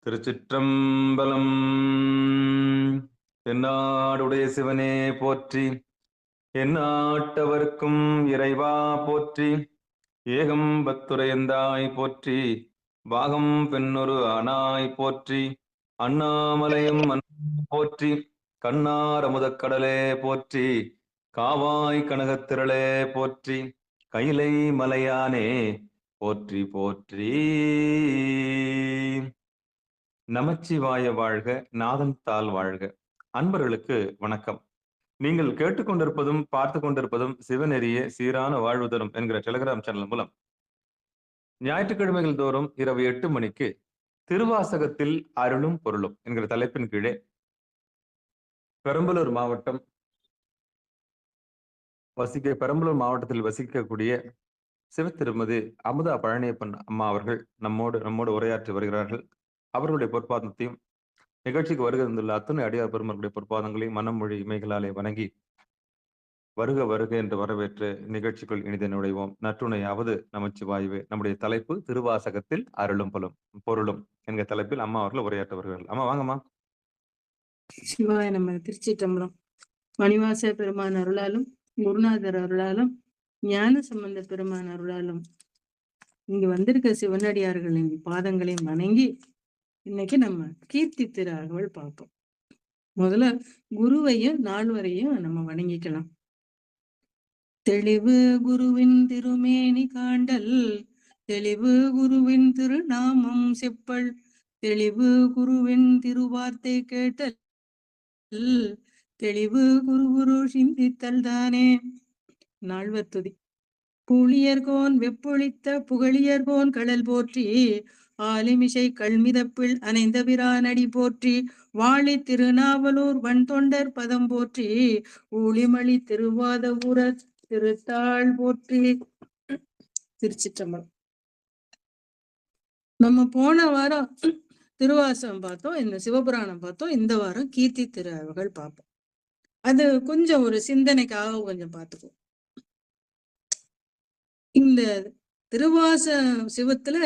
திருச்சிற்றம்பலம். தென்னாடுடைய சிவனே போற்றி, எந்நாட்டவர்க்கும் இறைவா போற்றி. ஏகம்பத்துரையந்தாய் போற்றி, பாகம் பெண்ணொரு ஆனாய் போற்றி. அண்ணாமலையும் போற்றி, கண்ணார் அமுதக்கடலே போற்றி. காவாய் கனகத்திரளே போற்றி, கைலை மலையானே போற்றி போற்றி. நமச்சிவாய வாழ்க, நாதன் தாள் வாழ்க. அன்பர்களுக்கு வணக்கம். நீங்கள் கேட்டுக்கொண்டிருப்பதும் பார்த்து கொண்டிருப்பதும் சிவநெறிய சீரான வாழ்வு தரும் என்கிற டெலிகிராம் சேனல் மூலம் ஞாயிற்றுக்கிழமைகள் தோறும் இரவு 8 மணிக்கு திருவாசகத்தில் அருளும் பொருளும் என்கிற தலைப்பின் கீழே பெரம்பலூர் மாவட்டத்தில் வசிக்கக்கூடிய சிவத்திருமதி அமுதா பழனியப்பன் அம்மா அவர்கள் நம்மோடு உரையாற்றி வருகிறார்கள். அவர்களுடைய பொற்பாதத்தையும் நிகழ்ச்சிக்கு வருகை தந்துள்ள அத்தனை அடியார் பெருமர்களுடைய பொற்பாதங்களையும் மனமொழி இமைகளாலே வணங்கி வருக வருக என்று வரவேற்று நிகழ்ச்சிக்குள் இனித நுழைவோம். நற்றுணையாவது நமச்சிவாயுவே. நம்முடைய தலைப்பு திருவாசகத்தில் அருளும் பொருளும் என்கிற தலைப்பில் அம்மா அவர்கள் உரையாற்ற வருகிறார்கள். அம்மா வாங்கம்மா. சிவாய நம்ம. திருச்சிற்றம்பலம். மணிவாச பெருமான் அருளாலும் குருநாதர் அருளாலும் ஞான சம்பந்த பெருமான் அருளாலும் இங்கு வந்திருக்க சிவனடியார்களின் பாதங்களையும் வணங்கி இன்னைக்கு நம்ம கீர்த்தி திராகவள் பார்ப்போம். முதல்ல குருவையும் நால்வரையும் நம்ம வணங்கிக்கலாம். தெளிவு குருவின் திருமேனி காண்டல், தெளிவு குருவின் திருநாமம் செப்பல், தெளிவு குருவின் திருவார்த்தை கேட்டல், தெளிவு குரு சிந்தித்தல் தானே. நால்வர் துதி. புளியர்கோன் வெப்பொழித்த புகழியர்கோன் கடல் போற்றி, ஆலிமிசை கல்மிதப்பில் அணைந்த பிரானடி போற்றி, வாழி திருநாவலூர் வன் தொண்டர் பதம் போற்றி, ஊழிமளி திருவாத ஊர திருத்தாள் போற்றி. திருச்சிற்றம்பலம். நம்ம போன வாரம் திருவாசகம் பார்த்தோம், இந்த சிவபுராணம் பார்த்தோம். இந்த வாரம் கீர்த்தி திருவுகள் பார்ப்போம். அது கொஞ்சம் ஒரு சிந்தனைக்காக கொஞ்சம் பார்த்துக்குவோம். இந்த திருவாச சிவத்துல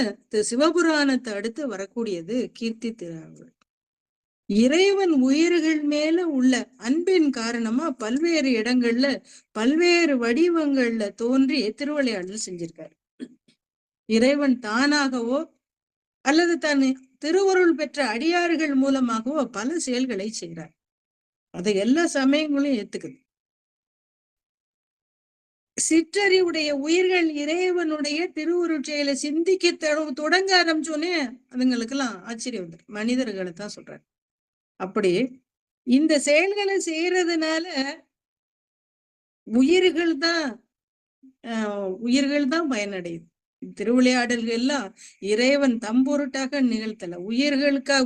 சிவபுராணத்தை அடுத்து வரக்கூடியது கீர்த்தி திருவுகள். இறைவன் உயிர்கள் மேல உள்ள அன்பின் காரணமா பல்வேறு இடங்கள்ல பல்வேறு வடிவங்கள்ல தோன்றி திருவிளையாடல் செஞ்சிருக்காரு. இறைவன் தானாகவோ அல்லது தன் திருவருள் பெற்ற அடியார்கள் மூலமாகவோ பல செயல்களை செய்கிறார். அதை எல்லா சமயங்களும் ஏத்துக்குது. சிற்றறிவுடைய உயிர்கள் இறைவனுடைய திருவுருள் செயலை சிந்திக்க தொடங்க ஆரம்பிச்சோன்னே அதுங்களுக்கெல்லாம் ஆச்சரியம் வந்துரு. மனிதர்களை தான் சொல்றாரு. அப்படி இந்த செயல்களை செய்யறதுனால உயிர்கள் தான் பயனடையுது. திருவிளையாடல்கள் எல்லாம் இறைவன் தம்பொருட்டாக நிகழ்த்தல,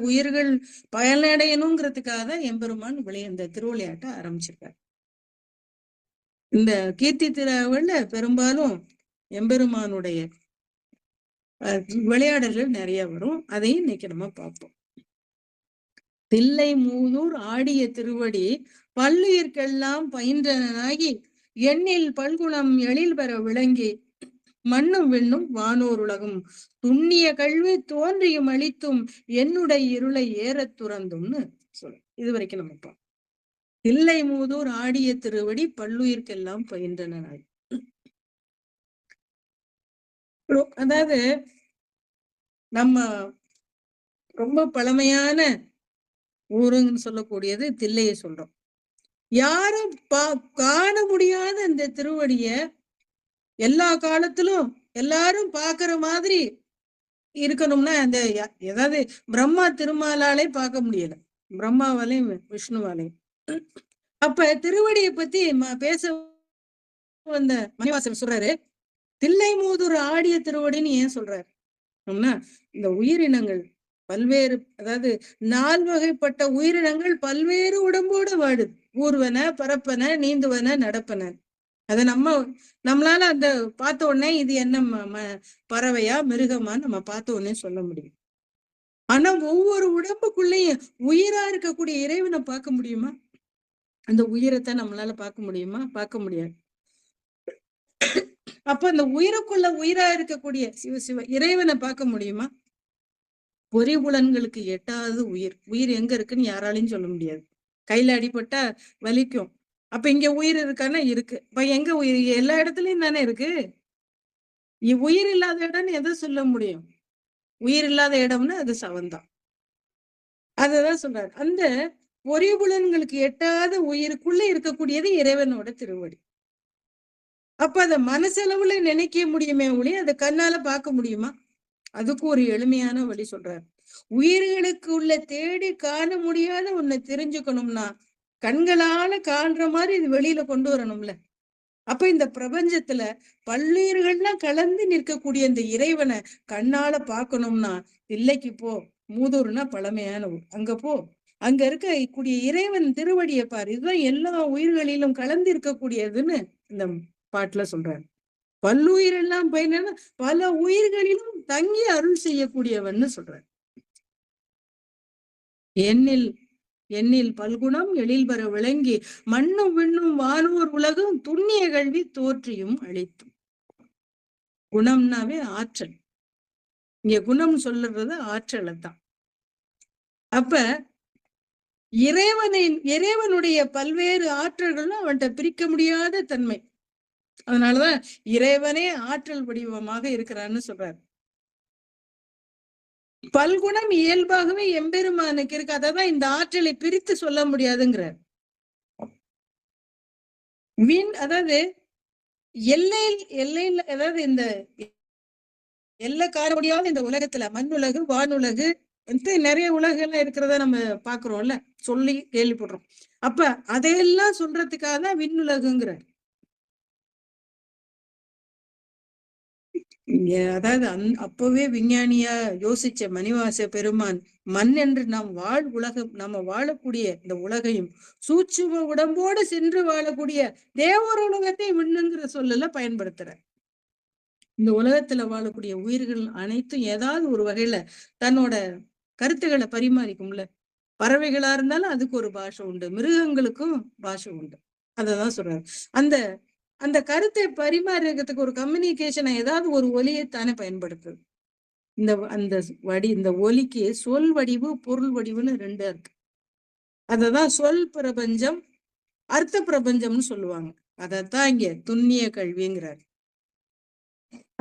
உயிர்கள் பயனடையணுங்கிறதுக்காக தான் எம்பெருமான் இந்த திருவிளையாட்டை ஆரம்பிச்சிருக்காரு. இந்த கீர்த்தி திருவிழாவில் பெரும்பாலும் எம்பெருமானுடைய விளையாடல்கள் நிறைய வரும். அதையும் இன்னைக்கு நம்ம பார்ப்போம். தில்லை மூதூர் ஆடிய திருவடி பல்லுயிர்க்கெல்லாம் பயின்றனாகி, எண்ணில் பல்குணம் எழில் பெற விளங்கி, மண்ணும் விண்ணும் வானோர் உலகும் துண்ணிய கல்வி தோன்றியும் அளித்தும் என்னுடைய இருளை ஏறத் துறந்தும்னு சொல்ல. இது வரைக்கும் நம்ம பார்ப்போம். தில்லை மூதூர் ஆடிய திருவடி பல்லுயிர்க்கெல்லாம் பயின்றன. அதாவது நம்ம ரொம்ப பழமையான ஊருன்னு சொல்லக்கூடியது தில்லையை சொல்றோம். யாரும் காண முடியாத இந்த திருவடிய எல்லா காலத்திலும் எல்லாரும் பாக்குற மாதிரி இருக்கணும்னா அந்த ஏதாவது பிரம்மா திருமாலாலே பார்க்க முடியல, பிரம்மாவாலையும் விஷ்ணுவாலையும். அப்ப திருவடியை பத்தி பேச வந்த மணிவாசன் சொல்றாரு, தில்லை மூதூர் ஆடிய திருவடின்னு ஏன் சொல்றாரு? இந்த உயிரினங்கள் பல்வேறு, அதாவது 4 வகைப்பட்ட உயிரினங்கள் பல்வேறு உடம்போடு வாடுது. ஊர்வன, பரப்பன, நீந்துவன, நடப்பன. அதை நம்மளால அந்த பார்த்த உடனே இது என்ன பறவையா மிருகமான்னு நம்ம பார்த்த உடனே சொல்ல முடியும். ஆனா ஒவ்வொரு உடம்புக்குள்ளேயும் உயிரா இருக்கக்கூடிய இறைவனை பார்க்க முடியுமா? அந்த உயிரைத்தான் நம்மளால பார்க்க முடியுமா? பார்க்க முடியாது. அப்ப அந்த உயிருக்குள்ள உயிரா இருக்கக்கூடிய சிவ இறைவனை பார்க்க முடியுமா? பொறிபுலன்களுக்கு எட்டாவது உயிர். உயிர் எங்க இருக்குன்னு யாராலையும் சொல்ல முடியாது. கையில அடிபட்டா வலிக்கும். அப்ப இங்க உயிர் இருக்கான்னா இருக்கு. இப்ப எங்க உயிர்? எல்லா இடத்துலயும் தானே இருக்கு. உயிர் இல்லாத இடம்னு எதை சொல்ல முடியும்? உயிர் இல்லாத இடம்னா அது சவந்தான். அததான் சொல்றாரு. அந்த பொறிபுலன்களுக்கு எட்டாத உயிருக்குள்ள இருக்கக்கூடியது இறைவனோட திருவடி. அப்ப அத மனசளவுல நினைக்க முடியுமே ஒழிய அதை கண்ணால பார்க்க முடியுமா? அதுக்கு ஒரு எளிமையான வழி சொல்றாரு. உயிர்களுக்கு உள்ள தேடி காண முடியாத ஒண்ணு தெரிஞ்சுக்கணும்னா கண்களால காண்ற மாதிரி இது வெளியில கொண்டு வரணும்ல. அப்ப இந்த பிரபஞ்சத்துல பல்லுயிர்கள்லாம் கலந்து நிற்கக்கூடிய இந்த இறைவனை கண்ணால பார்க்கணும்னா தில்லைக்கு போ. மூதூர்னா பழமையான ஊர், அங்க போ. அங்க இருக்கக்கூடிய இறைவன் திருவடியை பாரு. இதுதான் எல்லா உயிர்களிலும் கலந்து இருக்கக்கூடியதுன்னு இந்த பாட்டுல சொல்றாரு. பல்லுயிரெல்லாம் பயனா பல உயிர்களிலும் தங்கி அருள் செய்யக்கூடியவன்னு சொல்றாரு. எண்ணில் எண்ணில் பல்குணம் எழில் பெற விளங்கி மண்ணும் விண்ணும் வானோர் உலகம் துண்ணிய கல்வி தோற்றியும் அழித்தும். குணம்னாவே ஆற்றல். இங்க குணம் சொல்லுறது ஆற்றலை தான். அப்ப இறைவனுடைய பல்வேறு ஆற்றல்களும் அவன்கிட்ட பிரிக்க முடியாத தன்மை. அதனாலதான் இறைவனே ஆற்றல் வடிவமாக இருக்கிறான்னு சொல்றாரு. பல்குணம் இயல்பாகவே எம்பெருமானுக்கு இருக்கு. அதான் இந்த ஆற்றலை பிரித்து சொல்ல முடியாதுங்கிறார். அதாவது எல்லையில் அதாவது இந்த எல்லை காண முடியாத இந்த உலகத்துல மண்ணுலகு வானுலகு நிறைய உலகெல்லாம் இருக்கிறத நம்ம பாக்குறோம்ல, சொல்லி கேள்விப்படுறோம். அப்ப அதையெல்லாம் சொல்றதுக்காக தான் விண்ணுலகுங்கிறார். அதாவது அப்பவே விஞ்ஞானியா யோசிச்ச மணிவாச பெருமான் மண் என்று நாம் நம்ம வாழக்கூடிய இந்த உலகையும் சூட்சும உடம்போடு சென்று வாழக்கூடிய தேவர் உலகத்தை விண்ணுங்கிற சொல்லல பயன்படுத்துற. இந்த உலகத்துல வாழக்கூடிய உயிர்கள் அனைத்தும் ஏதாவது ஒரு வகையில தன்னோட கருத்துக்களை பரிமாறிக்கும்ல. பறவைகளா இருந்தாலும் அதுக்கு ஒரு பாஷை உண்டு, மிருகங்களுக்கும் பாஷை உண்டு. அததான் சொல்றாரு. அந்த அந்த கருத்தை பரிமாறுறதுக்கு ஒரு கம்யூனிகேஷனை ஏதாவது ஒரு ஒலியைத்தானே பயன்படுத்துது. இந்த ஒலிக்கு சொல் வடிவு பொருள் வடிவுன்னு ரெண்டா இருக்கு. அததான் சொல் பிரபஞ்சம் அர்த்த பிரபஞ்சம்னு சொல்லுவாங்க. அதத்தான் இங்க துண்ணிய கல்விங்கிறார்.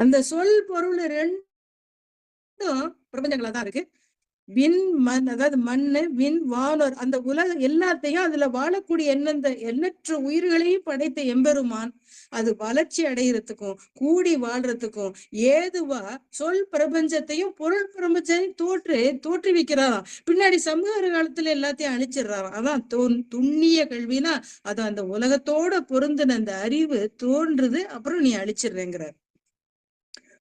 அந்த சொல் பொருள் ரெண்டும் பிரபஞ்சங்களா தான் இருக்கு. விண் மண், அதாவது மண்ணு விண் வானோர், அந்த உலகம் எல்லாத்தையும் அதுல வாழக்கூடிய எண்ணற்ற உயிர்களையும் படைத்த எம்பெருமான் அது வளர்ச்சி அடைகிறதுக்கும் கூடி வாழ்றதுக்கும் ஏதுவா சொல் பிரபஞ்சத்தையும் பொருள் பிரபஞ்சத்தையும் தோற்றுவிக்கிறாராம். பின்னாடி சமூக காலத்துல எல்லாத்தையும் அழிச்சிடுறாராம். அதான் துண்ணிய கல்வினா அது அந்த உலகத்தோட பொருந்தின அந்த அறிவு தோன்றுது, அப்புறம் நீ அழிச்சிடுறேங்கிறார்.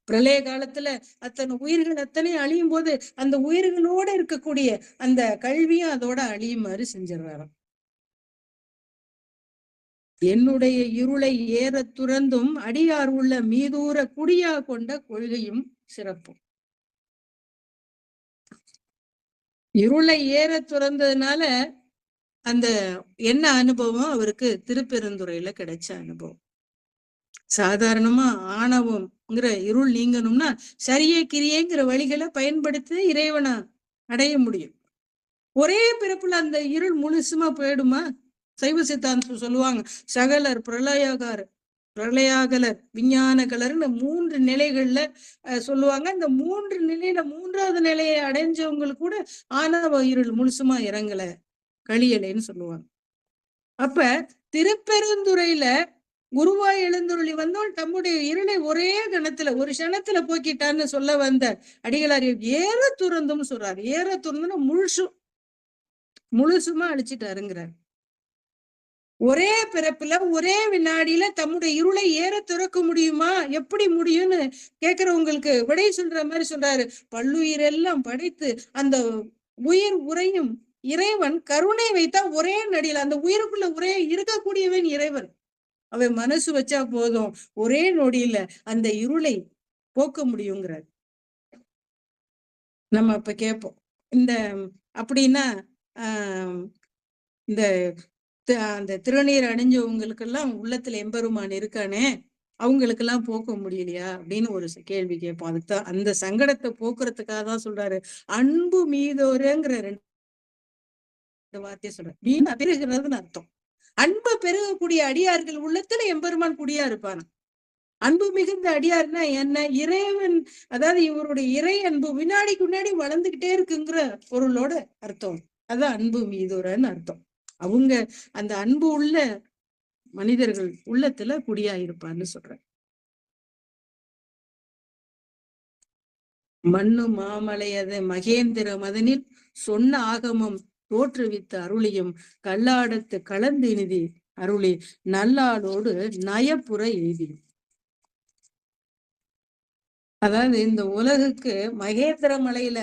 பிரளய காலத்துல அத்தனை உயிர்கள் அத்தனை அழியும் போது அந்த உயிர்களோட இருக்கக்கூடிய அந்த கல்வியும் அதோட அழியுமாறு செஞ்சிடறாராம். என்னுடைய இருளை ஏற துறந்தும் அடியார் உள்ள மீதூர குடியா கொண்ட கொள்கையும் சிறப்பும். இருளை ஏற துறந்ததுனால அந்த என்ன அனுபவம் அவருக்கு திருப்பெருந்துறையில கிடைச்ச அனுபவம். சாதாரணமா ஆணவம்ங்கிற இருள் நீங்கணும்னா சரியே கிரியேங்கிற வழிகளை பயன்படுத்தி இறைவனை அடைய முடியும். ஒரே பிறப்புல அந்த இருள் முழுசுமா போயிடுமா? சைவ சித்தாந்தம் சொல்லுவாங்க சகலர் பிரளயாகலர் விஞ்ஞான கலர்னு 3 நிலைகள்ல சொல்லுவாங்க. இந்த 3 நிலையில 3வது நிலையை அடைஞ்சவங்களுக்கு கூட ஆணவ இருள் முழுசுமா இறங்கல, கழியலைன்னு சொல்லுவாங்க. அப்ப திருப்பெருந்துறையில குருவாய் எழுந்துருளி வந்தோம் தம்முடைய இருளை ஒரே கணத்துல ஒரு க்ஷணத்துல போக்கிட்டான்னு சொல்ல வந்த அடிகளார் ஏற துறந்தும் சொல்றாரு. ஏற துறந்துன்னா முழுசுமா அழிச்சிட்டாருங்கிறார். ஒரே பிறப்புல ஒரே வினாடியில தம்முடைய இருளை ஏற துறக்க முடியுமா? எப்படி முடியும்னு கேட்கிறவங்களுக்கு விடை சொல்ற மாதிரி சொல்றாரு. பல்லுயிரெல்லாம் படைத்து அந்த உயிர் உரையும் இறைவன் கருணை வைத்தா ஒரே நடியில அந்த உயிருக்குள்ள ஒரே இருக்கக்கூடியவன் இறைவன். அவன் மனசு வச்சா போதும் ஒரே நொடியில அந்த இருளை போக்க முடியுங்கிறார். நம்ம இப்ப கேட்போம் இந்த அப்படின்னா இந்த அந்த திருநீர் அணிஞ்சவங்களுக்கு எல்லாம் உள்ளத்துல எம்பெருமான் இருக்கானே, அவங்களுக்கு எல்லாம் போக்க முடியலையா அப்படின்னு ஒரு கேள்வி கேட்போம். அதுக்குதான் அந்த சங்கடத்தை போக்குறதுக்காக தான் சொல்றாரு அன்பு மீதோருங்கிற ரெண்டு வார்த்தையை சொல்றாரு. மீன் பெருகிறதுன்னு அர்த்தம். அன்பு பெருகக்கூடிய அடியார்கள் உள்ளத்துல எம்பெருமான் குடியா இருப்பான். அன்பு மிகுந்த அடியார்னா என்ன? இறைவன், அதாவது இவருடைய இறை அன்பு வினாடிக்கு வினாடி வளர்ந்துகிட்டே இருக்குங்கிற பொருளோட அர்த்தம். அதான் அன்பு மீதோரன்னு அர்த்தம். அவங்க அந்த அன்பு உள்ள மனிதர்கள் உள்ளத்துல குடியா இருப்பான்னு சொல்றேன். மண்ணு மாமலையது மகேந்திர மதனில் சொன்ன ஆகமம் தோற்றுவித்த அருளியும் கல்லாடத்து கலந்தினிதி அருளி நல்லாளோடு நயப்புற எய்தியும். அதாவது இந்த உலகுக்கு மகேந்திர மலையில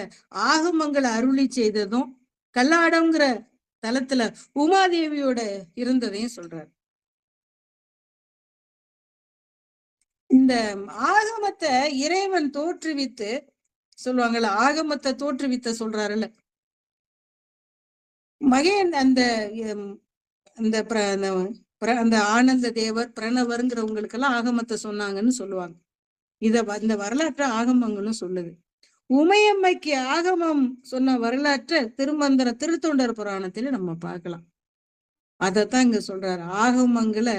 ஆகமங்களை அருளி செய்ததும் கல்லாடம்ங்கிற தலத்துல உமாதேவியோட இருந்ததையும் சொல்றாரு. இந்த ஆகமத்தை இறைவன் தோற்றுவித்து சொல்லுவாங்கல்ல, ஆகமத்தை தோற்றுவித்த சொல்றாருல்ல, அந்த அந்த ஆனந்த தேவர் பிரணவருங்கிறவங்களுக்கு எல்லாம் ஆகமத்தை சொன்னாங்கன்னு சொல்லுவாங்க. இந்த வரலாற்று ஆகமங்களும் சொல்லுது. உமையம்மைக்கு ஆகமம் சொன்ன வரலாற்றை திருமந்திர திருத்தொண்டர் புராணத்துல நம்ம பார்க்கலாம். அதத்தான் இங்க சொல்றாரு. ஆகமங்களை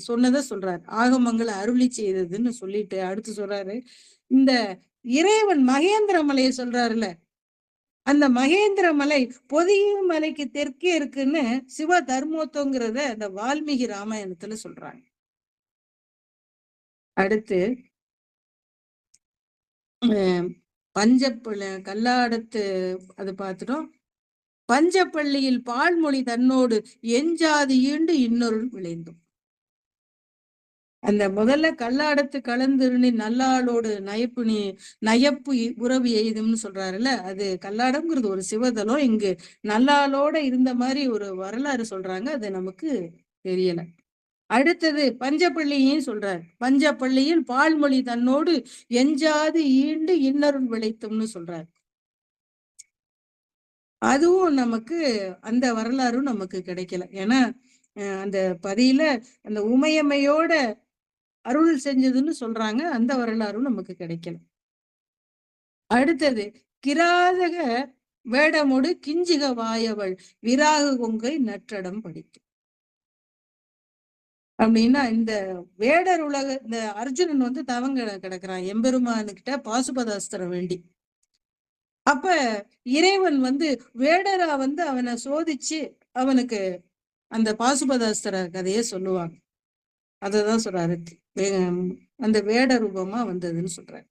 சொன்னதை சொல்றாரு. ஆகமங்களை அருளி செய்ததுன்னு சொல்லிட்டு அடுத்து சொல்றாரு, இந்த இறைவன் மகேந்திர மலையை சொல்றாருல, அந்த மகேந்திர மலை பொதியும் மலைக்கு தெற்கே இருக்குன்னு சிவ தர்மோத்தங்கிறத அந்த வால்மீகி ராமாயணத்துல சொல்றாங்க. அடுத்து பஞ்சப்பள்ளி கல்லாடத்து அது பார்த்துட்டோம். பஞ்சப்பள்ளியில் பால்மொழி தன்னோடு எஞ்சாது ஈண்டு இன்னொரு விளைந்தோம். அந்த முதல்ல கல்லாடத்து கலந்துருணி நல்லாளோடு நயப்பு உறவு எய்தும்னு சொல்றாருல்ல, அது கல்லாடம்ங்கிறது ஒரு சிவதலம். இங்கு நல்லாளோட இருந்த மாதிரி ஒரு வரலாறு சொல்றாங்க, அது நமக்கு தெரியல. அடுத்தது பஞ்சப்பள்ளியும் சொல்றாரு. பஞ்சப்பள்ளியில் பால்மொழி தன்னோடு எஞ்சாது ஈண்டு இன்னருள் விளைத்தும்னு சொல்றாரு. அதுவும் நமக்கு அந்த வரலாறும் நமக்கு கிடைக்கல. ஏன்னா அந்த பதியில அந்த உமையம்மையோட அருள் செஞ்சதுன்னு சொல்றாங்க, அந்த வரலாறும் நமக்கு கிடைக்கல. அடுத்தது கிராதக வேடமோடு கிஞ்சிக வாயவள் விராகு கொங்கை நற்றடம் படிக்கும் அப்படின்னா, இந்த வேடர் உலக இந்த அர்ஜுனன் வந்து தவங்க கிடக்குறான் எம்பெருமானுக்கிட்ட பாசுபதாஸ்திரம் வேண்டி. அப்ப இறைவன் வந்து வேடரா வந்து அவனை சோதிச்சு அவனுக்கு அந்த பாசுபதாஸ்திர கதையை சொல்லுவாங்க. அததான் சொல்றாரு, அந்த வேட ரூபமா வந்ததுன்னு சொல்றாரு.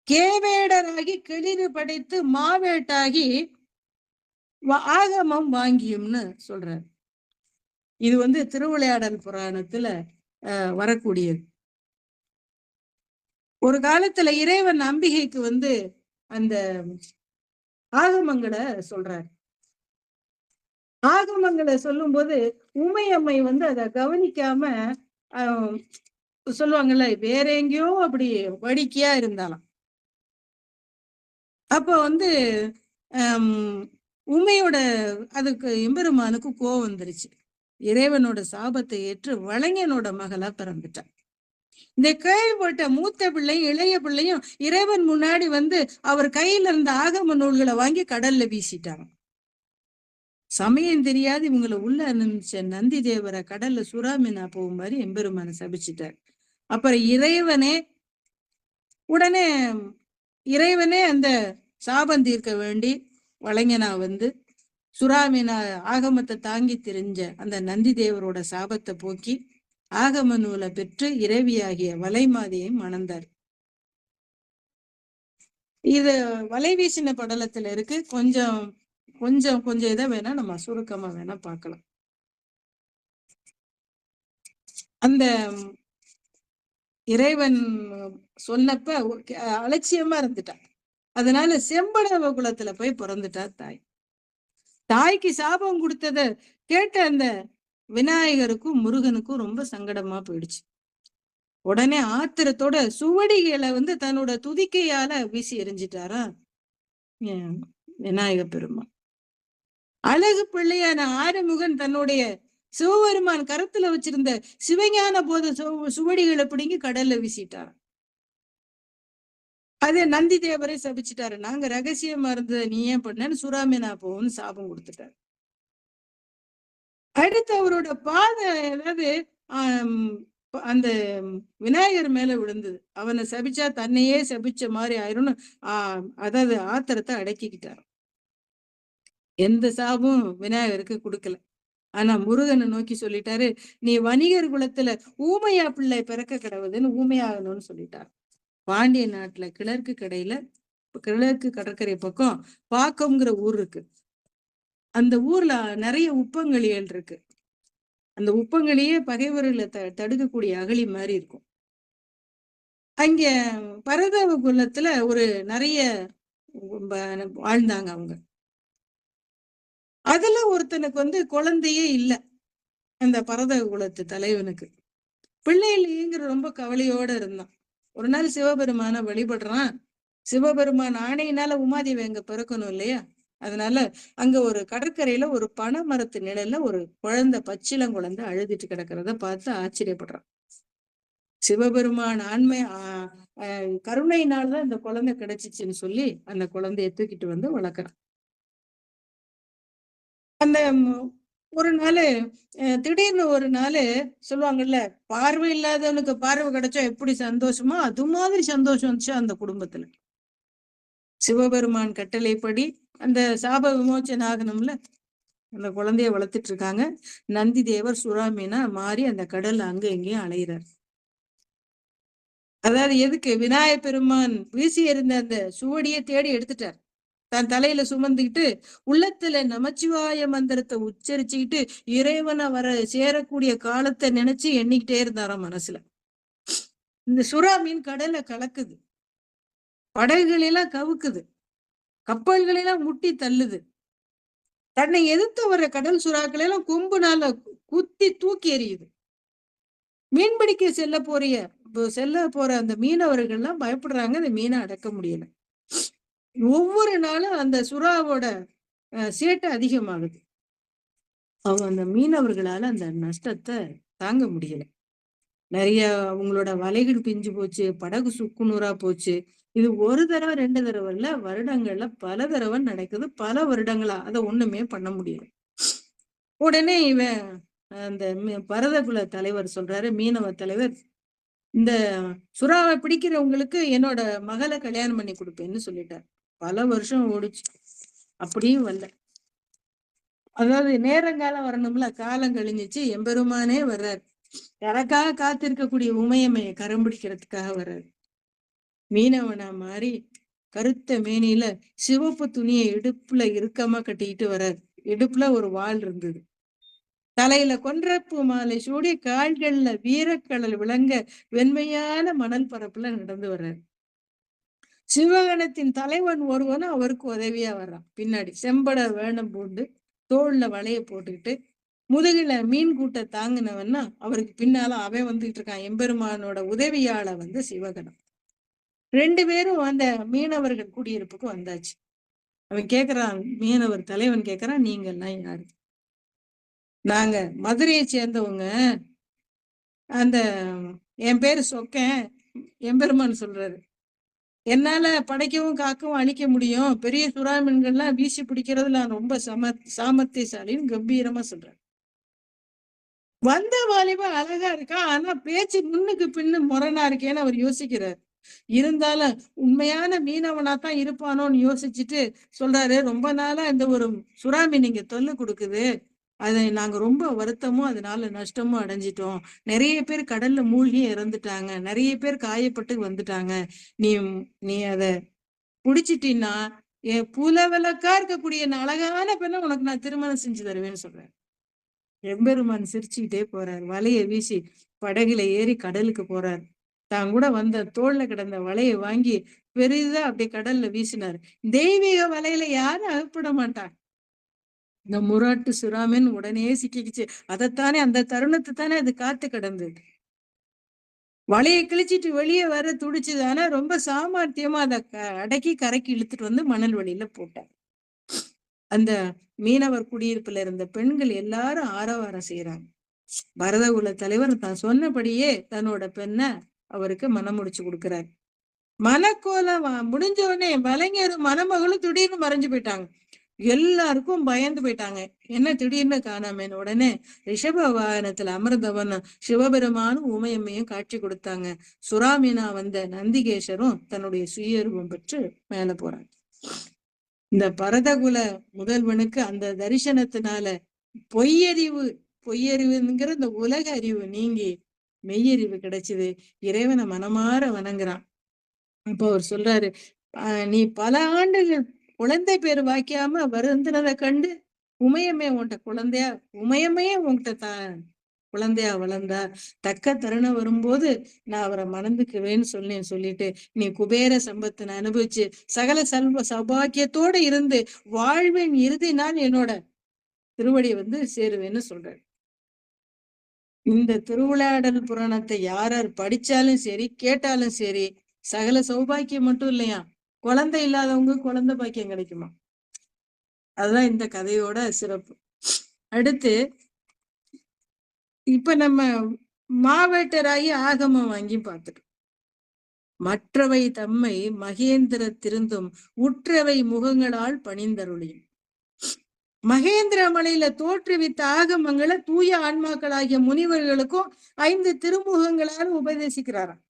கேவேடராகி கிளிறு படைத்து மாவேட்டாகி ஆகமம் வாங்கியும்னு சொல்றாரு. இது வந்து திருவிளையாடல் புராணத்துல வரக்கூடியது. ஒரு காலத்துல இறைவன் அம்பிகைக்கு வந்து அந்த ஆகமங்களை சொல்றாரு. ஆகமங்களை சொல்லும் போது உமையம்மை வந்து அதை கவனிக்காம சொல்லுவாங்கல்ல, வேற எங்கேயோ அப்படி வடிக்கையா இருந்தாலும். அப்ப வந்து உமையோட அதுக்கு எம்பெருமானுக்கு கோவம் வந்துருச்சு. இறைவனோட சாபத்தை ஏற்று வளைஞனோட மகளா பிறந்துட்டான். இந்த கேள்விப்பட்ட மூத்த பிள்ளையும் இளைய பிள்ளையும் இறைவன் முன்னாடி வந்து அவர் கையில இருந்த ஆகம நூல்களை வாங்கி கடல்ல வீசிட்டாங்க. சமயம் தெரியாது இவங்களை உள்ள நினைச்ச நந்தி தேவரை கடல்ல சுறாமீனா போகும் மாதிரி எம்பெருமான சபிச்சுட்டார். அப்புறம் இறைவனே அந்த சாபம் தீர்க்க வேண்டி வளைஞனா வந்து சுறாமீனா ஆகமத்தை தாங்கி திரிஞ்ச அந்த நந்தி தேவரோட சாபத்தை போக்கி ஆகம நூலை பெற்று இறைவியாகிய வளைமாதியை மணந்தார். இது வலை வீசின படலத்துல இருக்கு. கொஞ்சம் கொஞ்சம் கொஞ்சம் இதை வேணா நம்ம சுருக்கமா வேணா பார்க்கலாம். அந்த இறைவன் சொன்னப்ப அலட்சியமா இருந்துட்டான். அதனால செம்படவ குலத்துல போய் பிறந்துட்டா தாய். தாய்க்கு சாபம் கொடுத்தத கேட்ட அந்த விநாயகருக்கும் முருகனுக்கும் ரொம்ப சங்கடமா போயிடுச்சு. உடனே ஆத்திரத்தோட சுவடிகளை வந்து தன்னோட துதிக்கையால வீசி எறிஞ்சிட்டாரா விநாயக பெருமான். அழகு பிள்ளையான ஆறுமுகன் தன்னுடைய சிவபெருமான் கரத்துல வச்சிருந்த சிவஞான போத சுவடிகளை பிடிங்கி கடல்ல வீசிட்டார். அது நந்தி தேவரை சபிச்சுட்டாரு. நாங்க ரகசியமா இருந்ததை நீ ஏன் பண்ணன்னு சுறாமீனா போன்னு சாபம் கொடுத்துட்டாரு. அடுத்து அவரோட பாதம் அதாவது அந்த விநாயகர் மேல விழுந்தது. அவனை சபிச்சா தன்னையே சபிச்ச மாதிரி ஆயிரும்னு அதாவது ஆத்திரத்தை அடக்கிக்கிட்டார். எந்த சாபம் விநாயகருக்கு கொடுக்கல. ஆனா முருகனை நோக்கி சொல்லிட்டாரு, நீ வணிகர் குலத்துல ஊமையா பிள்ளை பிறக்க கிடவுதுன்னு ஊமையாகணும்னு சொல்லிட்டார். பாண்டிய நாட்டுல கிழக்கு கடற்கரை பக்கம் பாக்கம்ங்கிற ஊர் இருக்கு. அந்த ஊர்ல நிறைய உப்பங்களிகள் இருக்கு. அந்த உப்பங்களையே பகைவர்களை தடுக்கக்கூடிய அகழி மாதிரி இருக்கும். அங்க பரதவ குலத்துல ஒரு நிறைய வாழ்ந்தாங்க அவங்க. அதுல ஒருத்தனுக்கு குழந்தையே இல்லை. அந்த பரதவ குலத்து தலைவனுக்கு பிள்ளை இல்லையேங்கிற ரொம்ப கவலையோட இருந்தான். ஒரு நாள் சிவபெருமான வழிபடுறான். சிவபெருமான் ஆணையினால உமாதேவி அங்க பிறக்கணும் இல்லையா? அதனால அங்க ஒரு கடற்கரையில ஒரு பனை மரத்து நிழல்ல ஒரு குழந்தை, பச்சிளங்குழந்தை அழுதுட்டு கிடக்கிறத பார்த்து ஆச்சரியப்படுறான். சிவபெருமான் ஆண்மை கருணையினால்தான் இந்த குழந்தை கிடைச்சிச்சுன்னு சொல்லி அந்த குழந்தைய தூக்கிட்டு வந்து வளர்க்குறான். அந்த ஒரு நாள் திடீர்னு ஒரு நாள் சொல்லுவாங்கல்ல, பார்வை இல்லாதவனுக்கு பார்வை கிடைச்சா எப்படி சந்தோஷமோ அது மாதிரி சந்தோஷம் வந்துச்சு அந்த குடும்பத்துல. சிவபெருமான் கட்டளைப்படி அந்த சாப விமோச்சனம் ஆகணும்ல, அந்த குழந்தைய வளர்த்துட்டு இருக்காங்க. நந்தி தேவர் சுறாமீனா மாறி அந்த கடல்ல அங்க எங்கேயும் அலையிறார். அதாவது எதுக்கு? விநாயக பெருமான் வீசி எறிந்த அந்த சுவடியை தேடி எடுத்துட்டார். தன் தலையில சுமந்துக்கிட்டு உள்ளத்துல நமச்சிவாய மந்திரத்தை உச்சரிச்சுக்கிட்டு இறைவனை சேரக்கூடிய காலத்தை நினைச்சு எண்ணிக்கிட்டே இருந்தாராம் மனசுல. இந்த சுறா மீன் கடல்ல கலக்குது, படகுகளெல்லாம் கவுக்குது, கப்பல்களெல்லாம் முட்டி தள்ளுது. தன்னை எதிர்த்து வர்ற கடல் சுறாக்கள் எல்லாம் கொம்புனால குத்தி தூக்கி எறியுது. மீன்பிடிக்க செல்ல போற அந்த மீனவர்கள்லாம் பயப்படுறாங்க. அந்த மீனை அடக்க முடியல. ஒவ்வொரு நாளும் அந்த சுறாவோட சேட்டை அதிகமாகுது. அந்த மீனவர்களால அந்த நஷ்டத்தை தாங்க முடியல. நிறைய அவங்களோட வலைகள் பிஞ்சு போச்சு, படகு சுக்குநூறா போச்சு. இது ஒரு தடவை 2 தடவை இல்ல, வருடங்கள்ல பல தடவை நடக்குது. பல வருடங்களா அதை ஒண்ணுமே பண்ண முடியல. உடனே இவன் அந்த பரதகுல தலைவர் சொல்றாரு, மீனவ தலைவர், இந்த சுறாவை பிடிக்கிறவங்களுக்கு என்னோட மகளை கல்யாணம் பண்ணி கொடுப்பேன்னு சொல்லிட்டார். பல வருஷம் ஓடிச்சு, அப்படியும் வரல. அதாவது நேரங்காலம் வரணும்ல, காலம் கழிஞ்சிச்சு. எம்பெருமானே வர்றாரு. எனக்காக காத்திருக்கக்கூடிய உமையமைய கரம் பிடிக்கிறதுக்காக வர்றாரு. மீனவனா மாறி கருத்த மேனியில சிவப்பு துணியை இடுப்புல இறுக்கமா கட்டிக்கிட்டு வர்றாரு. இடுப்புல ஒரு வாள் இருந்தது. தலையில கொன்றப்பூ மாலை சூடி கால்கள்ல வீரக்கடல் விளங்க வெண்மையான மணல் பரப்புல நடந்து வர்றாரு. சிவகணத்தின் தலைவன் ஒருவனும் அவருக்கு உதவியா வர்றான். பின்னாடி செம்பட வேணம் பூண்டு தோல்ல வளைய போட்டுக்கிட்டு முதுகுல மீன் கூட்ட தாங்கினவன்னா அவருக்கு பின்னால அவன் வந்துகிட்டு இருக்கான். எம்பெருமானோட உதவியால சிவகணம். 2 பேரும் அந்த மீனவர்கள் குடியிருப்புக்கு வந்தாச்சு. அவன் கேக்குறான், மீனவர் தலைவன் கேக்குறான், நீங்க எல்லாம் யாரு? நாங்க மதுரையை சேர்ந்தவங்க. அந்த என் பேரு சொக்கன். எம்பெருமான் சொல்றாரு, என்னால படைக்கவும் காக்கவும் அழிக்க முடியும். பெரிய சுறா மீன்கள்லாம் வீசி பிடிக்கிறதுல நான் ரொம்ப சாமர்த்தியசாலின்னு கம்பீரமா சொல்றேன். வந்த வாலிபா அழகா இருக்கா, ஆனா பேச்சு முன்னுக்கு பின்னு முரணா இருக்கேன்னு அவர் யோசிக்கிறார். இருந்தாலும் உண்மையான மீனவனா தான் இருப்பானோன்னு யோசிச்சுட்டு சொல்றாரு, ரொம்ப நாளா இந்த ஒரு சுறா மீன் இங்க தொல்லை கொடுக்குது. அதை நாங்க ரொம்ப வருத்தமும் அதனால நஷ்டமும் அடைஞ்சிட்டோம். நிறைய பேர் கடல்ல மூழ்கி இறந்துட்டாங்க, நிறைய பேர் காயப்பட்டு வந்துட்டாங்க. நீ நீ அத புடிச்சிட்டீன்னா என் புலவிளக்கா இருக்கக்கூடிய அழகான பெண்ணை உனக்கு நான் திருமணம் செஞ்சு தருவேன்னு சொல்றேன். எம்பெருமான் சிரிச்சுக்கிட்டே போறார். வலைய வீசி படகுல ஏறி கடலுக்கு போறார். தான் கூட வந்த தோல்ல கிடந்த வலைய வாங்கி பெரிதா அப்படியே கடல்ல வீசினார். தெய்வீக வலையில யாரும் அகப்பட மாட்டான். இந்த முராட்டு சுறாமீன் உடனே சிக்கிக்குச்சு. அதைத்தானே, அந்த தருணத்தை தானே அது காத்து கிடந்தது. வலையை கிழிச்சிட்டு வெளியே வர துடிச்சுது. ஆனா ரொம்ப சாமர்த்தியமா அதை அடக்கி கரைக்கு இழுத்துட்டு வந்து மணல் வழியில போட்டார். அந்த மீனவர் குடியிருப்புல இருந்த பெண்கள் எல்லாரும் ஆரவாரம் செய்யறாங்க. பரதகுல தலைவர் தான் சொன்னபடியே தன்னோட பெண்ணை அவருக்கு மனம் முடிச்சு கொடுக்கிறார். மனக்கோலம் முடிஞ்ச உடனே வலைஞரும் மணமகளும் திடீர்னு மறைஞ்சு போயிட்டாங்க. எல்லாருக்கும் பயந்து போயிட்டாங்க. என்ன திடீர்னு காணாம உடனே ரிஷப வாகனத்துல அமிர்தவன் சிவபெருமானும் உமையம்மையும் காட்சி கொடுத்தாங்க. சுறாமினா வந்த நந்திகேசரும் தன்னுடைய சுயரூபம் பெற்று மேல போறாங்க. இந்த பரதகுல முதல்வனுக்கு அந்த தரிசனத்தினால பொய்யறிவுங்கிற இந்த உலக அறிவு நீங்கி மெய்யறிவு கிடைச்சது. இறைவனை மனமாற வணங்குறான். அப்போ அவர் சொல்றாரு, நீ பல ஆண்டுகள் குழந்தை பேர் வாய்க்காம வருந்தினதை கண்டு உமையம்மைய உன்கிட்ட உமையம்மையே உன்கிட்ட குழந்தையா வளர்ந்தா, தக்க தருணம் வரும்போது நான் அவரை மணந்துக்குவேன்னு சொல்லிட்டு நீ குபேர சம்பத்தினை அனுபவிச்சு சகல சௌபாக்கியத்தோட இருந்து வாழ்வின் இறுதி நாள் என்னோட திருவடி சேருவேன்னு சொல்றாரு. இந்த திருவிளையாடல் புராணத்தை யார் படிச்சாலும் சரி கேட்டாலும் சரி சகல சௌபாக்கியம் மட்டும் இல்லையா, குழந்தை இல்லாதவங்க குழந்தை பாக்கியம் கிடைக்குமா. அதுதான் இந்த கதையோட சிறப்பு. அடுத்து இப்ப நம்ம மாவேட்டராகி ஆகமம் வாங்கி பார்த்துட்டோம். மற்றவை தம்மை மகேந்திர திருந்தும் உற்றவை முகங்களால் பணிந்தருளியும். மகேந்திர மலையில தோற்றுவித்த ஆகமங்களை தூய ஆன்மாக்களாகிய முனிவர்களுக்கும் 5 திருமுகங்களால் உபதேசிக்கிறாராம்.